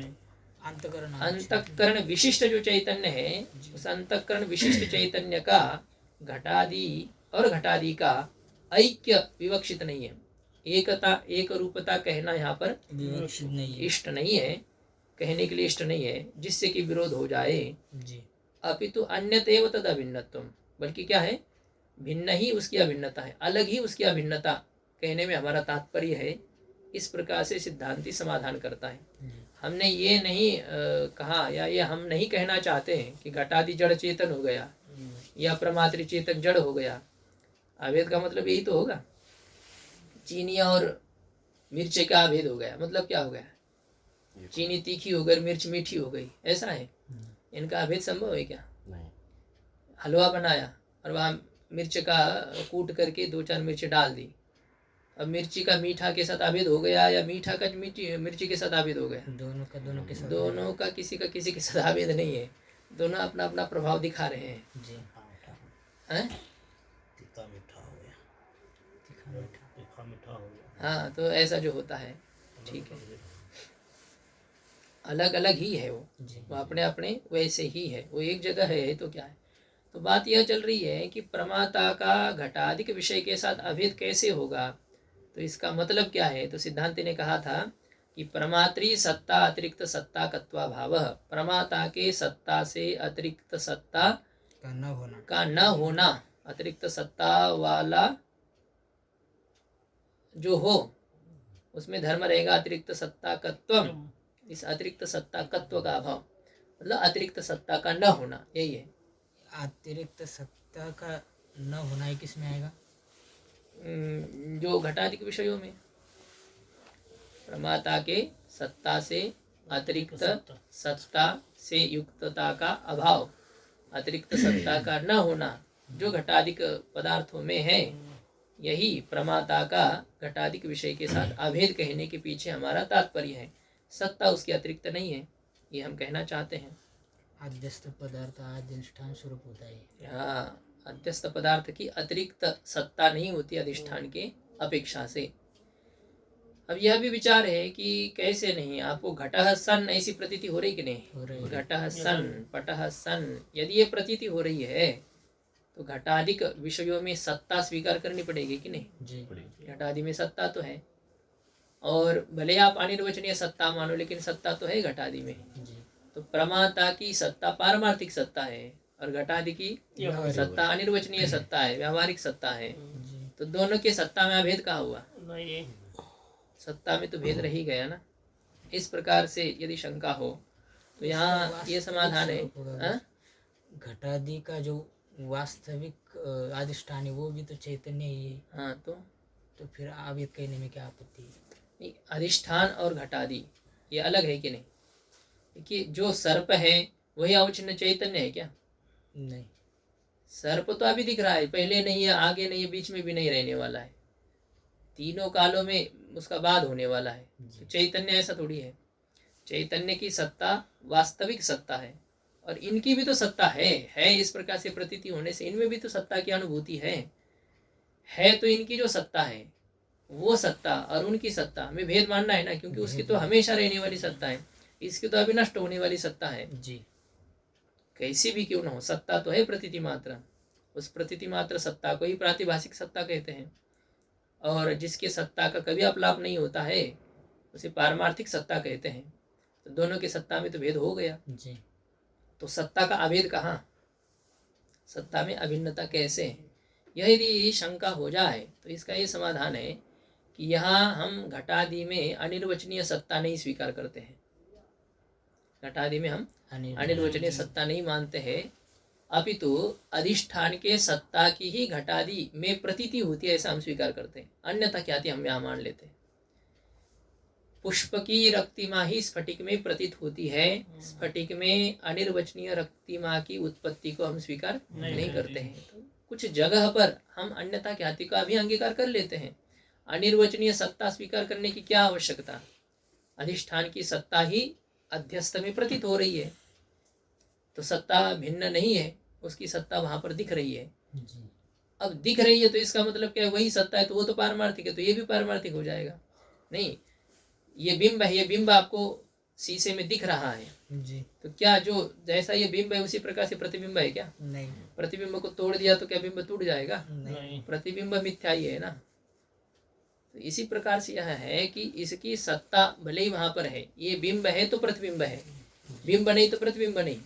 A: अंतःकरण विशिष्ट जो चैतन्य है, उस अंतःकरण विशिष्ट चैतन्य का घटादि और घटादि का ऐक्य विवक्षित नहीं है। एकता एक रूपता कहना यहाँ पर इष्ट नहीं है, कहने के लिए इष्ट नहीं है, जिससे कि विरोध हो जाए जी। अपितु अन्यतएव तद अभिन्नत्वम, बल्कि क्या है, भिन्न ही उसकी अभिन्नता है, अलग ही उसकी अभिन्नता कहने में हमारा तात्पर्य है। इस प्रकार से सिद्धांती समाधान करता है। हमने ये नहीं कहा, या ये हम नहीं कहना चाहते हैं कि घटादि जड़ चेतन हो गया या प्रमात्री चेतन जड़ हो गया। अभेद का मतलब यही तो होगा। चीनी और मिर्च का अभेद हो गया, मतलब क्या हो गया, चीनी तीखी हो गई, मिर्च मीठी हो गई, ऐसा है। इनका अभेद संभव है क्या? नहीं। हलवा बनाया और वहाँ मिर्च का कूट करके 2-4 मिर्च डाल दी, अब मिर्ची का मीठा के साथ अभेद हो गया या मीठा का मिर्ची के साथ अभेद हो गया? दोनों के साथ, दोनों का किसी के साथ अभेद नहीं है, दोनों अपना अपना प्रभाव दिखा रहे हैं जी। हाँ, तो ऐसा जो होता है, ठीक है, अलग अलग ही है वो अपने अपने वैसे ही है, वो एक जगह है तो क्या है। तो बात यह चल रही है कि प्रमाता का घटादिक विषय के साथ अभेद कैसे होगा, तो इसका मतलब क्या है। तो सिद्धांत ने कहा था कि प्रमात्री सत्ता अतिरिक्त सत्ता कत्वा भाव, प्रमाता के सत्ता से अतिरिक्त सत्ता का न होना, अतिरिक्त सत्ता वाला जो हो उसमें धर्म रहेगा अतिरिक्त सत्ता कत्व। इस अतिरिक्त सत्ता कत्व का अभाव मतलब अतिरिक्त सत्ता का न होना, यही है।
B: अतिरिक्त सत्ता का न होना है किसमें आएगा?
A: जो घटादिक विषयों में, प्रमाता के सत्ता से अतिरिक्त सत्ता से युक्तता का अभाव, अतिरिक्त सत्ता का न होना जो घटादिक पदार्थों में है, यही प्रमाता का घटादिक विषय के साथ अभेद कहने के पीछे हमारा तात्पर्य है। सत्ता उसके अतिरिक्त नहीं है, ये हम कहना चाहते हैं।
B: अध्यस्त पदार्थ अधिष्ठान स्वरूप होता है।
A: हाँ, अध्यस्त पदार्थ की अतिरिक्त सत्ता नहीं होती अधिष्ठान के अपेक्षा से। अब यह भी विचार है कि कैसे नहीं, आपको घटः सन ऐसी प्रतीति हो रही कि नहीं? घटः सन पटः सन, यदि ये प्रतीति हो रही है तो घटादिक विषयों में सत्ता स्वीकार करनी पड़ेगी कि नहीं जी? घटादि में सत्ता तो है, और भले आप अनिर्वचनीय सत्ता मानो, लेकिन सत्ता तो है घटादि में जी। तो प्रमाता की सत्ता पारमार्थिक सत्ता है और घटादि की सत्ता अनिर्वचनीय सत्ता है, व्यावहारिक सत्ता है। तो दोनों के सत्ता में अभेद कहाँ हुआ? सत्ता में तो भेद रह ही गया ना। इस प्रकार से यदि शंका हो तो यहाँ ये समाधान है।
B: घटादि का जो वास्तविक अधिष्ठान है वो भी तो चैतन्य ही है।
A: हाँ, तो
B: तो फिर अभेद कहने में क्या आपत्ति है?
A: नहीं, अधिष्ठान और घटादि ये अलग है कि नहीं? कि जो सर्प है वही अवच्छिन्न चैतन्य है क्या?
B: नहीं,
A: सर्प तो अभी दिख रहा है, पहले नहीं है, आगे नहीं है, बीच में भी नहीं रहने वाला है, तीनों कालों में उसका बाद होने वाला है। तो चैतन्य ऐसा थोड़ी है। चैतन्य की सत्ता वास्तविक सत्ता है, और इनकी भी तो सत्ता है इस प्रकार से प्रतीति होने से इनमें भी तो सत्ता की अनुभूति है। तो इनकी जो सत्ता है वो सत्ता और उनकी सत्ता में भेद मानना है ना, क्योंकि उसकी तो हमेशा रहने वाली सत्ता है, इसकी तो अविनष्ट होने वाली सत्ता है।
B: जी,
A: कैसी भी क्यों ना हो, सत्ता तो है प्रतीति मात्र। उस प्रतीति मात्र सत्ता को ही प्रातिभाषिक सत्ता कहते हैं, और जिसके सत्ता का कभी अपलाप नहीं होता है उसे पारमार्थिक सत्ता कहते हैं। तो दोनों की सत्ता में तो भेद हो गया।
B: जी,
A: तो सत्ता का अभेद कहाँ, सत्ता में अभिन्नता कैसे? यह यदि शंका हो जाए तो इसका ये समाधान है कि यहाँ हम घटादि में अनिर्वचनीय सत्ता नहीं स्वीकार करते हैं। घटादि में हम अनिर्वचनीय सत्ता नहीं मानते हैं, अपितु अधिष्ठान के सत्ता की ही घटादि में प्रतीति होती है ऐसा हम स्वीकार करते हैं। अन्यथा क्या थी हम यहाँ मान लेते हैं। पुष्प की रक्तिमा ही स्फटिक में प्रतीत होती है, स्फटिक में अनिर्वचनीय रक्तिमा की उत्पत्ति को हम स्वीकार नहीं करते हैं। तो कुछ जगह पर हम अन्यथा ख्याति का भी अंगीकार कर लेते हैं। अनिर्वचनीय सत्ता स्वीकार करने की क्या आवश्यकता? अधिष्ठान की सत्ता ही अध्यस्त में प्रतीत हो रही है, तो सत्ता भिन्न नहीं है, उसकी सत्ता वहां पर दिख रही है। अब दिख रही है तो इसका मतलब क्या है? वही सत्ता है तो वो तो पारमार्थिक है, तो ये भी पारमार्थिक हो जाएगा? नहीं, ये बिंब है, ये बिंब आपको शीशे में दिख रहा है
B: जी,
A: तो क्या जो जैसा ये बिंब है उसी प्रकार से प्रतिबिंब है क्या?
B: नहीं,
A: प्रतिबिंब को तोड़ दिया तो क्या बिंब टूट जाएगा?
B: नहीं,
A: प्रतिबिंब मिथ्या ही है ना। तो इसी प्रकार से यह है कि इसकी सत्ता भले ही वहां पर है, ये बिंब है तो प्रतिबिंब है, बिंब नहीं तो प्रतिबिंब नहीं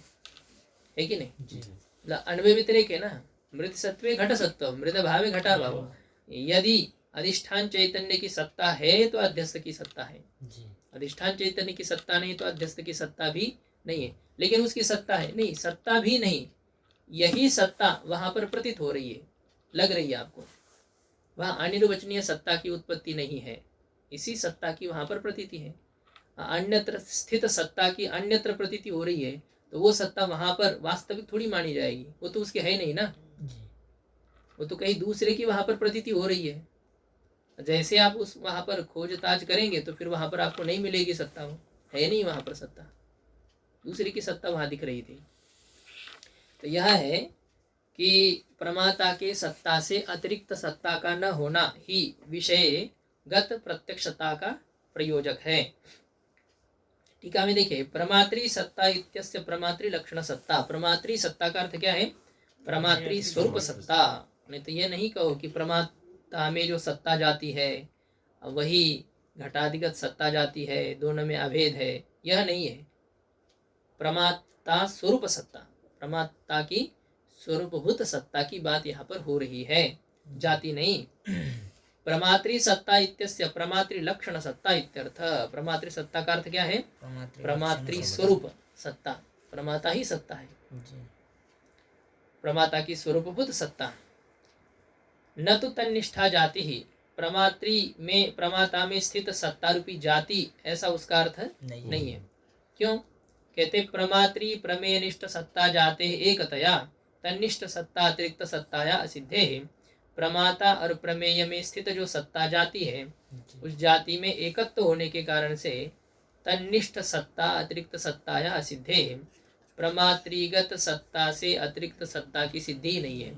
A: है कि नहीं?
B: जी,
A: अण्वय व्यतिरेक है ना। मृत सत्वे घट सत्व, मृत भावे घटा भाव। यदि अधिष्ठान चैतन्य की सत्ता है तो अध्यस्त की सत्ता है,
B: जी,
A: अधिष्ठान चैतन्य की सत्ता नहीं तो अध्यस्त की सत्ता भी नहीं है। लेकिन उसकी सत्ता है नहीं, सत्ता भी नहीं, यही सत्ता वहां पर प्रतीत हो रही है, लग रही है आपको। वहां अनिर्वचनीय सत्ता की उत्पत्ति नहीं है, इसी सत्ता की वहां पर प्रतीति है। अन्यत्र स्थित सत्ता की अन्यत्र प्रतीति हो रही है तो वो सत्ता वहां पर वास्तविक थोड़ी मानी जाएगी, वो तो उसकी है नहीं ना,
B: जी,
A: वो तो कहीं दूसरे की वहां पर प्रतीति हो रही है। जैसे आप उस वहां पर खोजताज करेंगे तो फिर वहां पर आपको नहीं मिलेगी सत्ता, वो है नहीं वहां पर सत्ता, दूसरी की सत्ता वहां दिख रही थी। तो यह है कि प्रमाता के सत्ता से अतिरिक्त सत्ता का न होना ही विषयगत प्रत्यक्षता का प्रयोजक है। टीका में देखिए, प्रमात्री सत्ता इत्यस्य प्रमात्री लक्षण सत्ता। प्रमात्री सत्ता का अर्थ क्या है? प्रमात्री स्वरूप सत्ता। नहीं तो यह नहीं कहो कि प्रमाता में जो सत्ता जाती है वही घटाधिगत सत्ता जाती है, दोनों में अभेद है, यह नहीं है। प्रमाता स्वरूप सत्ता, प्रमाता की स्वरूपभूत सत्ता की बात यहाँ पर हो रही है, जाति नहीं। प्रमात्री सत्ता इत्यस्य प्रमात्री लक्षण सत्ता इत्यर्थ। प्रमात्री सत्ता का अर्थ क्या है? प्रमात्री स्वरूप सत्ता, प्रमाता ही सत्ता है,
B: जी,
A: प्रमाता की स्वरूपभूत सत्ता। न तो तन्निष्ठा जाति ही, प्रमात्री में प्रमाता में स्थित सत्ता रूपी जाति, ऐसा उसका अर्थ नहीं है। क्यों? कहते प्रमात्री प्रमेयनिष्ठ सत्ता जाते एकतया तन्निष्ठ सत्ता अतिरिक्त सत्ताया असिद्धे। प्रमाता और प्रमेय में स्थित जो सत्ता जाती है उस जाति में एकत्व होने के कारण से तन्निष्ठ सत्ता अतिरिक्त सत्ताया असिद्धे, प्रमात्रीगत सत्ता से अतिरिक्त सत्ता की सिद्धि नहीं है।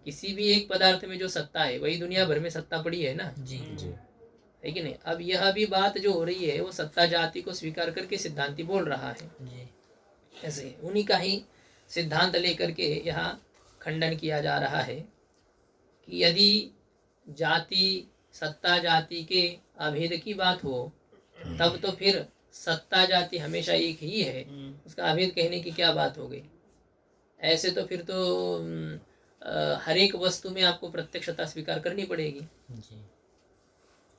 A: किसी भी एक पदार्थ में जो सत्ता है वही दुनिया भर में सत्ता पड़ी है ना,
B: जी,
A: है कि नहीं? अब यह भी बात जो हो रही है वो सत्ता जाति को स्वीकार करके सिद्धांति बोल रहा है।
B: जी,
A: ऐसे उन्हीं का ही सिद्धांत लेकर के यहाँ खंडन किया जा रहा है कि यदि जाति सत्ता जाति के अभेद की बात हो तब तो फिर सत्ता जाति हमेशा एक ही है, उसका अभेद कहने की क्या बात हो गई? ऐसे तो फिर तो हर एक वस्तु में आपको प्रत्यक्षता स्वीकार करनी पड़ेगी,
B: जी,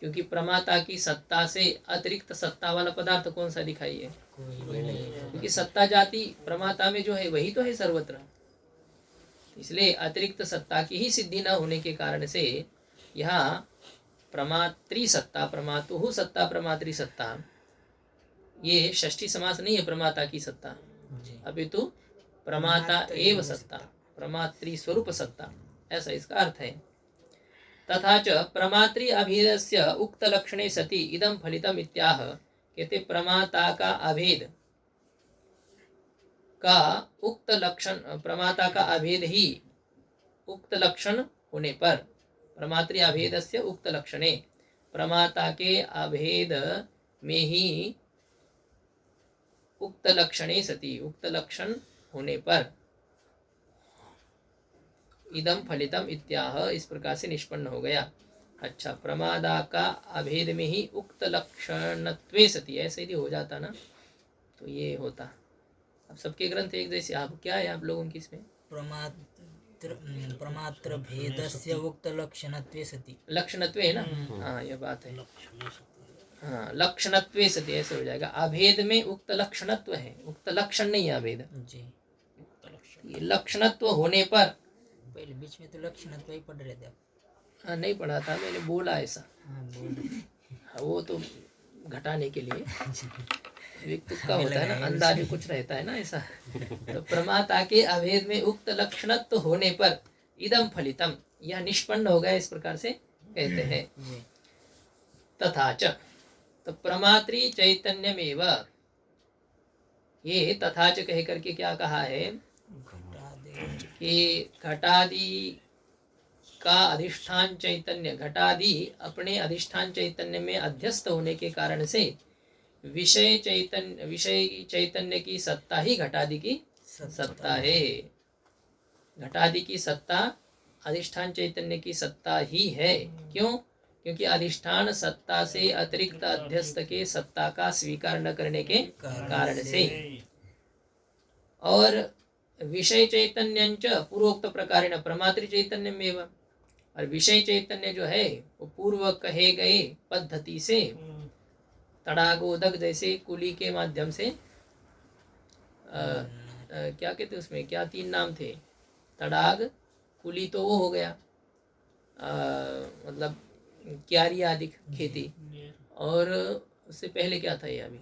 A: क्योंकि प्रमाता की सत्ता से अतिरिक्त सत्ता वाला पदार्थ कौन सा दिखाई है?
B: कोई भी नहीं है।
A: क्योंकि सत्ता जाति प्रमाता में जो है वही तो है सर्वत्र, इसलिए अतिरिक्त सत्ता की ही सिद्धि न होने के कारण से यहाँ प्रमात्री सत्ता, प्रमातुः सत्ता, प्रमात्री सत्ता, ये षष्ठी समास नहीं है प्रमाता की सत्ता,
B: जी
A: अपितु प्रमाता एव सत्ता, प्रमात्री स्वरूप सत्ता, ऐसा इसका अर्थ है। तथा च प्रमात्री अभेदस्य उक्त लक्षणे सति इदं फलितम इत्याह, कहते प्रमाता का अभेद का उक्त लक्षण, प्रमाता का अभेद ही उक्त लक्षण होने पर, प्रमात्री अभेदस्य उक्त लक्षणे, प्रमाता के अभेद में ही उक्त लक्षणे सति, उक्त लक्षण होने पर, इदम फलितम इत्याह, इस प्रकार से निष्पन्न हो गया। अच्छा, प्रमादा का अभेद में ही उक्त लक्षणत्वे सति, ऐसे ही हो जाता ना, तो ये होता। अब सबके ग्रंथ एक जैसे, आप क्या है आप लोगों की इसमें
B: प्रमात्र भेदस्य उक्त लक्षणत्वे सति,
A: लक्षणत्वे है ना, हाँ ये बात है, हाँ लक्षणत्वे सति ऐसे हो जाएगा। अभेद में उक्त लक्षणत्व है, उक्त लक्षण नहीं है अभेद
B: जी।
A: ये लक्षणत्व होने पर,
B: पहले बीच में तो लक्षणत्व ही पढ़ रहे थे आप।
A: हाँ नहीं पढ़ा था मैंने, बोला ऐसा,
B: हाँ बोल रहे
A: हाँ, वो तो घटाने के लिए एक तुक्का होता है ना, अंदाज कुछ रहता है ना ऐसा। तो प्रमाता के अभेद में उक्त लक्षणत्व होने पर इदम फलितम, यह निष्पन्न हो गया, इस प्रकार से कहते हैं। तथा च, तो प्रमात्री चैतन्यमेव, ये तथा च कह करके क्या कहा है कि घटादि का अधिष्ठान चैतन्य, घटादि अपने अधिष्ठान चैतन्य में अध्यस्त होने के कारण से विषय चैतन्य की सत्ता ही घटादि की सत्ता है। घटादि की सत्ता अधिष्ठान चैतन्य की सत्ता ही है। क्यों? क्योंकि अधिष्ठान सत्ता से अतिरिक्त अध्यस्त के सत्ता का स्वीकार न करने के कारण से, और विषय चैतन्यंच पूर्वोक्त प्रकारेण प्रमातृ चैतन्यमेव, और विषय चैतन्य जो है वो पूर्व कहे गए पद्धति से तड़ागोदक जैसे कुली के माध्यम से क्या कहते उसमें क्या तीन नाम थे, तड़ाग, कुली तो वो हो गया मतलब क्यारी आदि खेती, और उससे पहले क्या था ये अभी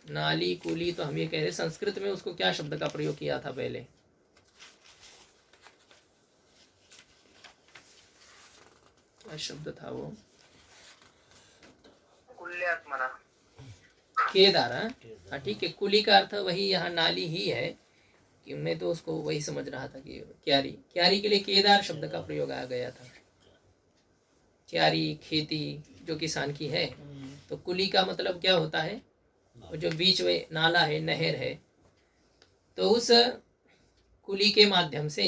A: नाली कुली, तो हम ये कह रहे संस्कृत में उसको क्या शब्द का प्रयोग किया था पहले, क्या शब्द था वो, केदार। हाँ ठीक है, कुली का अर्थ वही यहाँ नाली ही है, कि मैं तो उसको वही समझ रहा था कि क्यारी, क्यारी के लिए केदार शब्द का प्रयोग आ गया था। क्यारी खेती जो किसान की है, तो कुली का मतलब क्या होता है, वो जो बीच में नाला है, नहर है, तो उस कुली के माध्यम से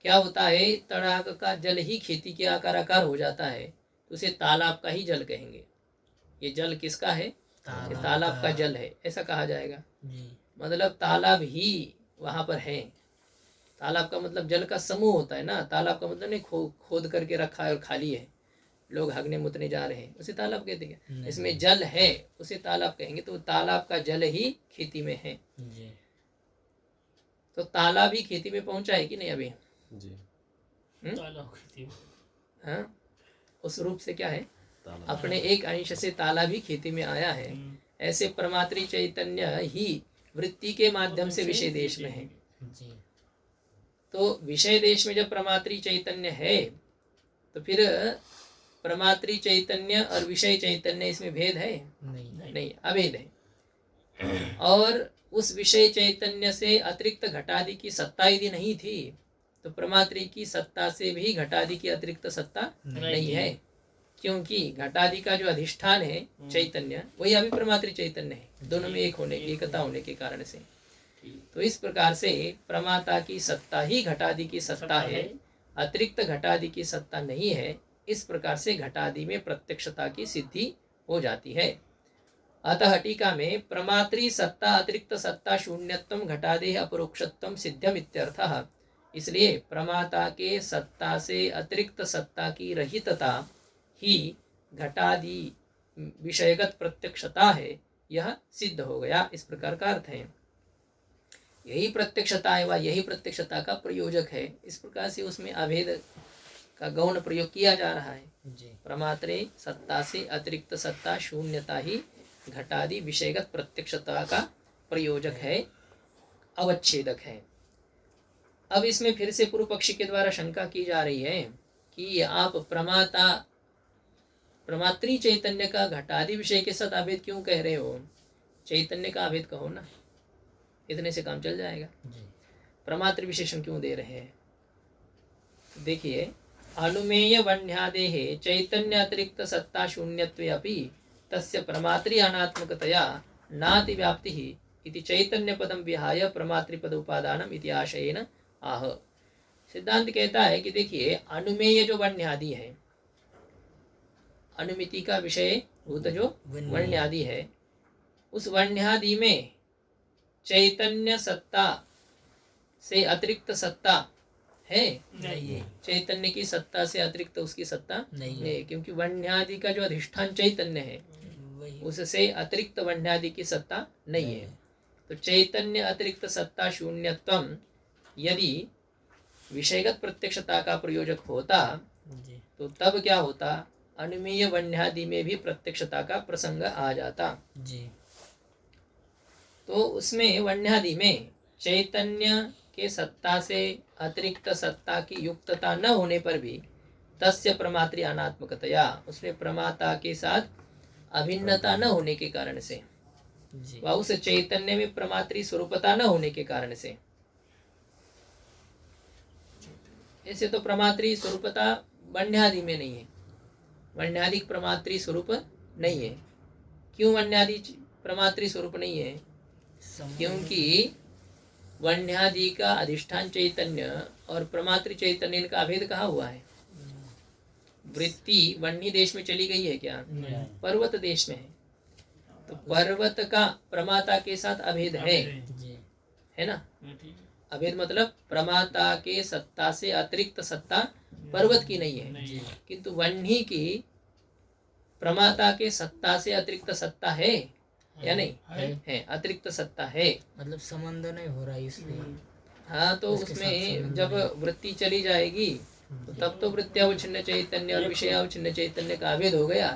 A: क्या होता है, तड़ाग का जल ही खेती के आकार हो जाता है, तो उसे तालाब का ही जल कहेंगे। ये जल किसका है, ये तालाब का जल है, ऐसा कहा जाएगा। मतलब तालाब ही वहां पर है। तालाब का मतलब जल का समूह होता है ना, तालाब का मतलब नहीं खोद करके रखा है और खाली है, लोग हगने मुतने जा रहे हैं, उसे तालाब कहते हैं। इसमें जल है, उसे तालाब कहेंगे। तो तालाब का जल ही खेती में है। तो तालाब ही खेती में पहुंचा है कि नहीं अभी
E: जी?
A: हाँ, उस रूप से क्या है, अपने एक अंश से तालाब ही खेती में आया है। ऐसे प्रमात्री चैतन्य ही वृत्ति के माध्यम से विषय देश में है। तो विषय देश में जब प्रमात्री चैतन्य है, तो फिर प्रमात्री चैतन्य और विषय चैतन्य इसमें भेद है? नहीं, अभेद है। और उस विषय चैतन्य से अतिरिक्त घटादि की सत्ता यदि नहीं थी, तो प्रमात्री की सत्ता से भी घटादि की अतिरिक्त सत्ता नहीं है। क्योंकि घटादि का जो अधिष्ठान है चैतन्य, वही अभी प्रमात्री चैतन्य है, दोनों में एकता होने के कारण से। तो इस प्रकार से प्रमाता की सत्ता ही घटादि की सत्ता है, अतिरिक्त घटादि की सत्ता नहीं है। इस प्रकार से घटादि में प्रत्यक्षता की सिद्धि हो जाती है। अतः टीका में प्रमात्री सत्ता अतिरिक्त सत्ता शून्यत्वम घटादि अपरोक्षत्वम सिद्धम इत्यर्थः। इसलिए प्रमाता के सत्ता से अतिरिक्त सत्ता की रहितता ही घटादि विषयगत प्रत्यक्षता है, यह सिद्ध हो गया। इस प्रकार का अर्थ है। यही प्रत्यक्षता है, वह यही प्रत्यक्षता का प्रयोजक है। इस प्रकार से उसमें अभेद का गौण प्रयोग किया जा रहा है।
B: जी
A: प्रमात्रे सत्ता से अतिरिक्त सत्ता शून्यता ही घटादि विषयगत प्रत्यक्षता का प्रयोजक है, अवच्छेदक है। अब इसमें फिर से पूर्व पक्षी के द्वारा शंका की जा रही है कि आप प्रमात्री चैतन्य का घटादि विषय के साथ अभेद क्यों कह रहे हो? चैतन्य का अभेद कहो ना, इतने से काम चल जाएगा।
B: जी
A: प्रमात्र विशेषण क्यों दे रहे हैं? देखिए, अनुमेय वन्यादेहे चैतन्य अतिरिक्त सत्ता शून्यत्वे अपि तस्य प्रमात्री अनात्मकतया नाति व्याप्ति इति चैतन्य पदम विहाय प्रमातृपद उपादानम इति आशयेन आह। सिद्धांत कहता है कि देखिए, अनुमेय जो वन्यादि है, अनुमिति का विषय भूत जो वन्यादि है, उस वन्यादि में चैतन्य सत्ता से अतिरिक्त सत्ता है
B: नहीं,
A: चैतन्य की सत्ता से अतिरिक्त उसकी सत्ता
B: नहीं
A: नहीं, क्योंकि वन्यादि का जो अधिष्ठान चैतन्य है
B: वही
A: उससे अतिरिक्त वन्यादि की सत्ता नहीं है। तो चैतन्य अतिरिक्त सत्ता शून्यत्वम यदि विषयगत प्रत्यक्षता का प्रयोजक होता
B: जी
A: तो तब क्या होता? अनुमेय वन्यादि में भी प्रत्यक्षता का प्रसंग आ जाता।
B: जी
A: तो उसमें वन्यादि में चैतन्य के सत्ता से अतिरिक्त सत्ता की युक्तता न होने पर भी तस्य प्रमात्री अनात्मकतया, उसमें प्रमाता के साथ अभिन्नता न होने के कारण से,
B: जी
A: व उस चैतन्य में प्रमात्री स्वरूपता न होने के कारण से, ऐसे तो प्रमात्री स्वरूपता वन्यादि में नहीं है, वन्यादि प्रमात्री स्वरूप नहीं है। क्यों वन्यादि प्रमात्री स्वरूप नहीं है? क्योंकि वन्यादि का अधिष्ठान चैतन्य और प्रमात्र चैतन्य का अभेद कहाँ हुआ है? वृत्ति वन्य देश में चली गई है क्या? पर्वत देश में है। तो पर्वत का प्रमाता के साथ अभेद है ना? अभेद मतलब प्रमाता के सत्ता से अतिरिक्त सत्ता पर्वत की नहीं है, किंतु वन्य की प्रमाता के सत्ता से अतिरिक्त सत्ता है या नहीं? है, अतिरिक्त सत्ता है।
B: मतलब संबंध नहीं हो रहा है इसलिए।
A: हाँ, तो उसमें जब वृत्ति चली जाएगी तो तब तो वृत्त्यावच्छिन्न चैतन्य और विषयावच्छिन्न चैतन्य का अभेद हो गया,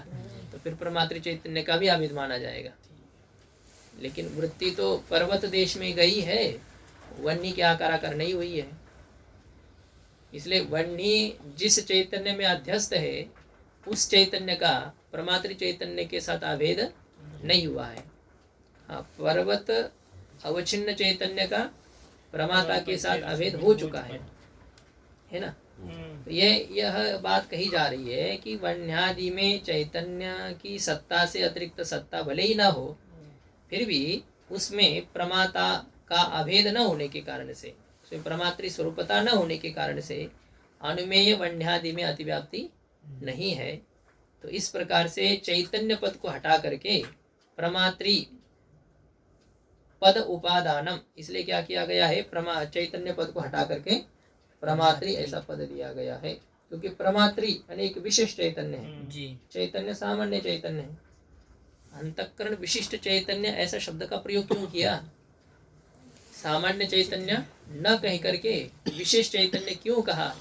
A: तो फिर प्रमात्र चैतन्य का भी अभेद माना जाएगा। लेकिन वृत्ति तो पर्वत देश में गई है, वन्य के आकार नहीं हुई है। इसलिए वन्य जिस चैतन्य में अध्यस्त है उस चैतन्य का प्रमात्र चैतन्य के साथ अभेद नहीं हुआ है। हाँ, पर्वत अवच्छिन्न चैतन्य का प्रमाता के साथ अभेद हो चुका है ना? तो यह बात कही जा रही है कि वन्यादि में चैतन्य की सत्ता से अतिरिक्त सत्ता भले ही ना हो, फिर भी उसमें प्रमाता का अभेद न होने के कारण से, उसमें प्रमात्री स्वरूपता न होने के कारण से अनुमेय वन्यादि में अतिव्याप्ति नहीं है। तो इस प्रकार से चैतन्य पद को हटा करके प्रमात्री पद उपादानम, इसलिए क्या किया गया है? चैतन्य पद को हटा करके प्रमात्री ऐसा पद दिया गया है, क्योंकि प्रमात्री अनेक विशिष्ट चैतन्य है, चैतन्य सामान्य चैतन्य है। अंतःकरण विशिष्ट चैतन्य ऐसा शब्द का प्रयोग क्यों किया? सामान्य चैतन्य न कह करके विशेष चैतन्य क्यों कहा?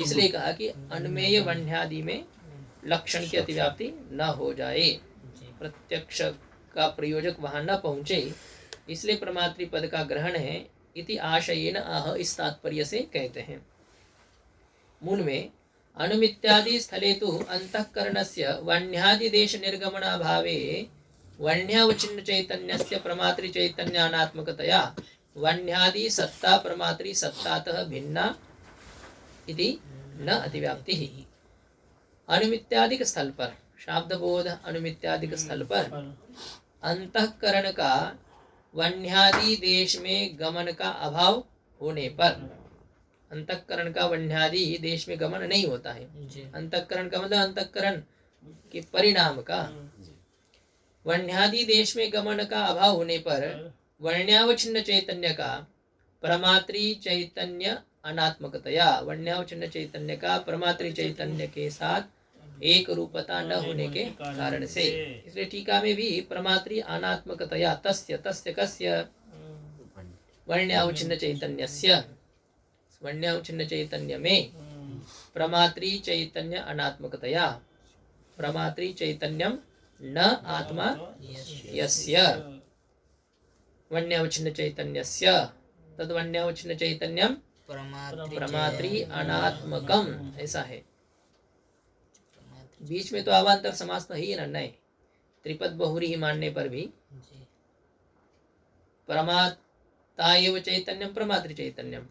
A: इसलिए कहा कि अनुमेय वन्यादि में लक्षण की अतिव्याप्ति न हो जाए, प्रत्यक्ष का प्रयोजक वहां न पहुंचे, इसलिए प्रमात्री पद का ग्रहण है। इति आशयेन आह, इस तात्पर्य से कहते हैं। मूल में अनुमित्यादि स्थले तु अंतःकरणस्य वन्यादि देश निर्गमनाभावे वन्यावच्छिन्न चैतन्यस्य प्रमात्री चैतन्यानात्मकतया वन्यादि सत्ता प्रमात्री सत्तातः भिन्ना इति न अतिव्याप्ति। अनुमित्यादिक स्थल पर, शाब्द बोध अनुमित्यादिक स्थल पर अंतःकरण का वन्यादि देश में गमन का अभाव होने पर, अंतःकरण का वन्यादि देश में गमन नहीं होता है। अंतःकरण का मतलब अंतःकरण के परिणाम का, वन्यादि देश में गमन का अभाव होने पर वर्ण्यावच्छिन्न चैतन्य का प्रमात्री चैतन्य अनात्मकतया, वर्ण्यावच्छिन्न चैतन्य का प्रमात्री चैतन्य के साथ एक रूपता न होने के कारण से, इसलिए टीका में भी प्रमात्री अनात्मकतया तस्य कस्य वर्ण्यावच्छिन्न चैतन्यस्य, वर्ण्यावच्छिन्न चैतन्य में प्रमात्री चैतन्य अनात्मकतया, प्रमात्री चैतन्यम न आत्मा यस्य, वन्यावच्छिन्न चैतन्यस्य तद्वन्यावच्छिन्न चैतन्यम प्रमात्री अनात्मकम, ऐसा है। बीच में तो अवान्तर समास तो ही न, त्रिपद बहुरी ही मानने पर भी प्रमाता एव चैतन्यम प्रमात्री चैतन्यम,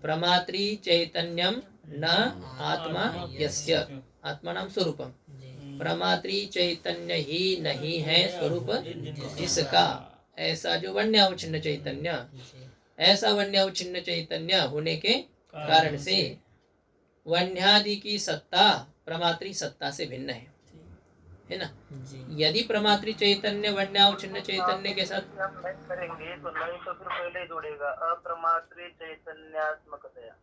A: प्रमात्री चैतन्यम न आत्मा यस्य, आत्मा नाम स्वरूपम, प्रमात्री चैतन्य ही नहीं है स्वरूप जिसका, ऐसा जो वन्यावच्छिन्न चैतन्य, ऐसा वन्यावच्छिन्न चैतन्य होने के कारण से वन्यादि की सत्ता प्रमात्री सत्ता से भिन्न है ना। यदि प्रमात्री चैतन्य वन्यावच्छिन्न चैतन्य के साथ
D: हम नहीं करेंगे तो नहीं तो फिर पहले जोड़ेगा अप्रमात्री चैतन्यात्मकतया।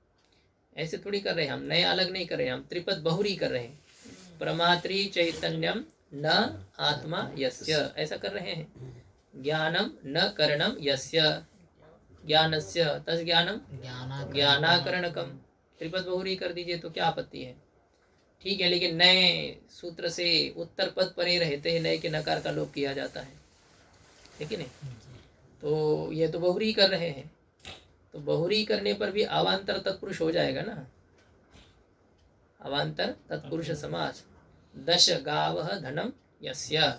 A: ऐसे थोड़ी कर रहे हैं हम, नए अलग नहीं कर रहे हैं हम, त्रिपद बहुरी कर रहे हैं। प्रमात्री चैतन्यम न आत्मा यस्य, ऐसा कर रहे हैं। ज्ञानम न करणम यस्य, ज्ञानस्य तस् ज्ञानम ज्ञानाकरणकम, त्रिपद बहुरी कर दीजिए तो क्या आपत्ति है। ठीक है, लेकिन नए सूत्र से उत्तर पद परे रहते हैं, नए के नकार का लोप किया जाता है, ठीक है नहीं। तो ये तो बहुरी कर रहे हैं, तो बहुरी करने पर भी अवान्तर तत्पुरुष हो जाएगा ना, अवान्तर तत्पुरुष समास। दश गावः धनम यस्य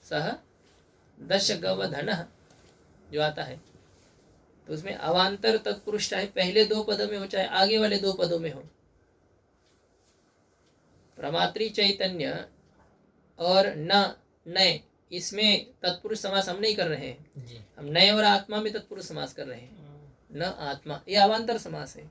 A: सह दश गव धन जो आता है, तो उसमें अवान्तर तत्पुरुष चाहे पहले दो पदों में हो चाहे आगे वाले दो पदों में हो। प्रमात्री चैतन्य और न नए, इसमें तत्पुरुष समास हम नहीं कर रहे हैं, हम नए और आत्मा में तत्पुरुष समास कर रहे हैं। न आत्मा ये अवान्तर समास है,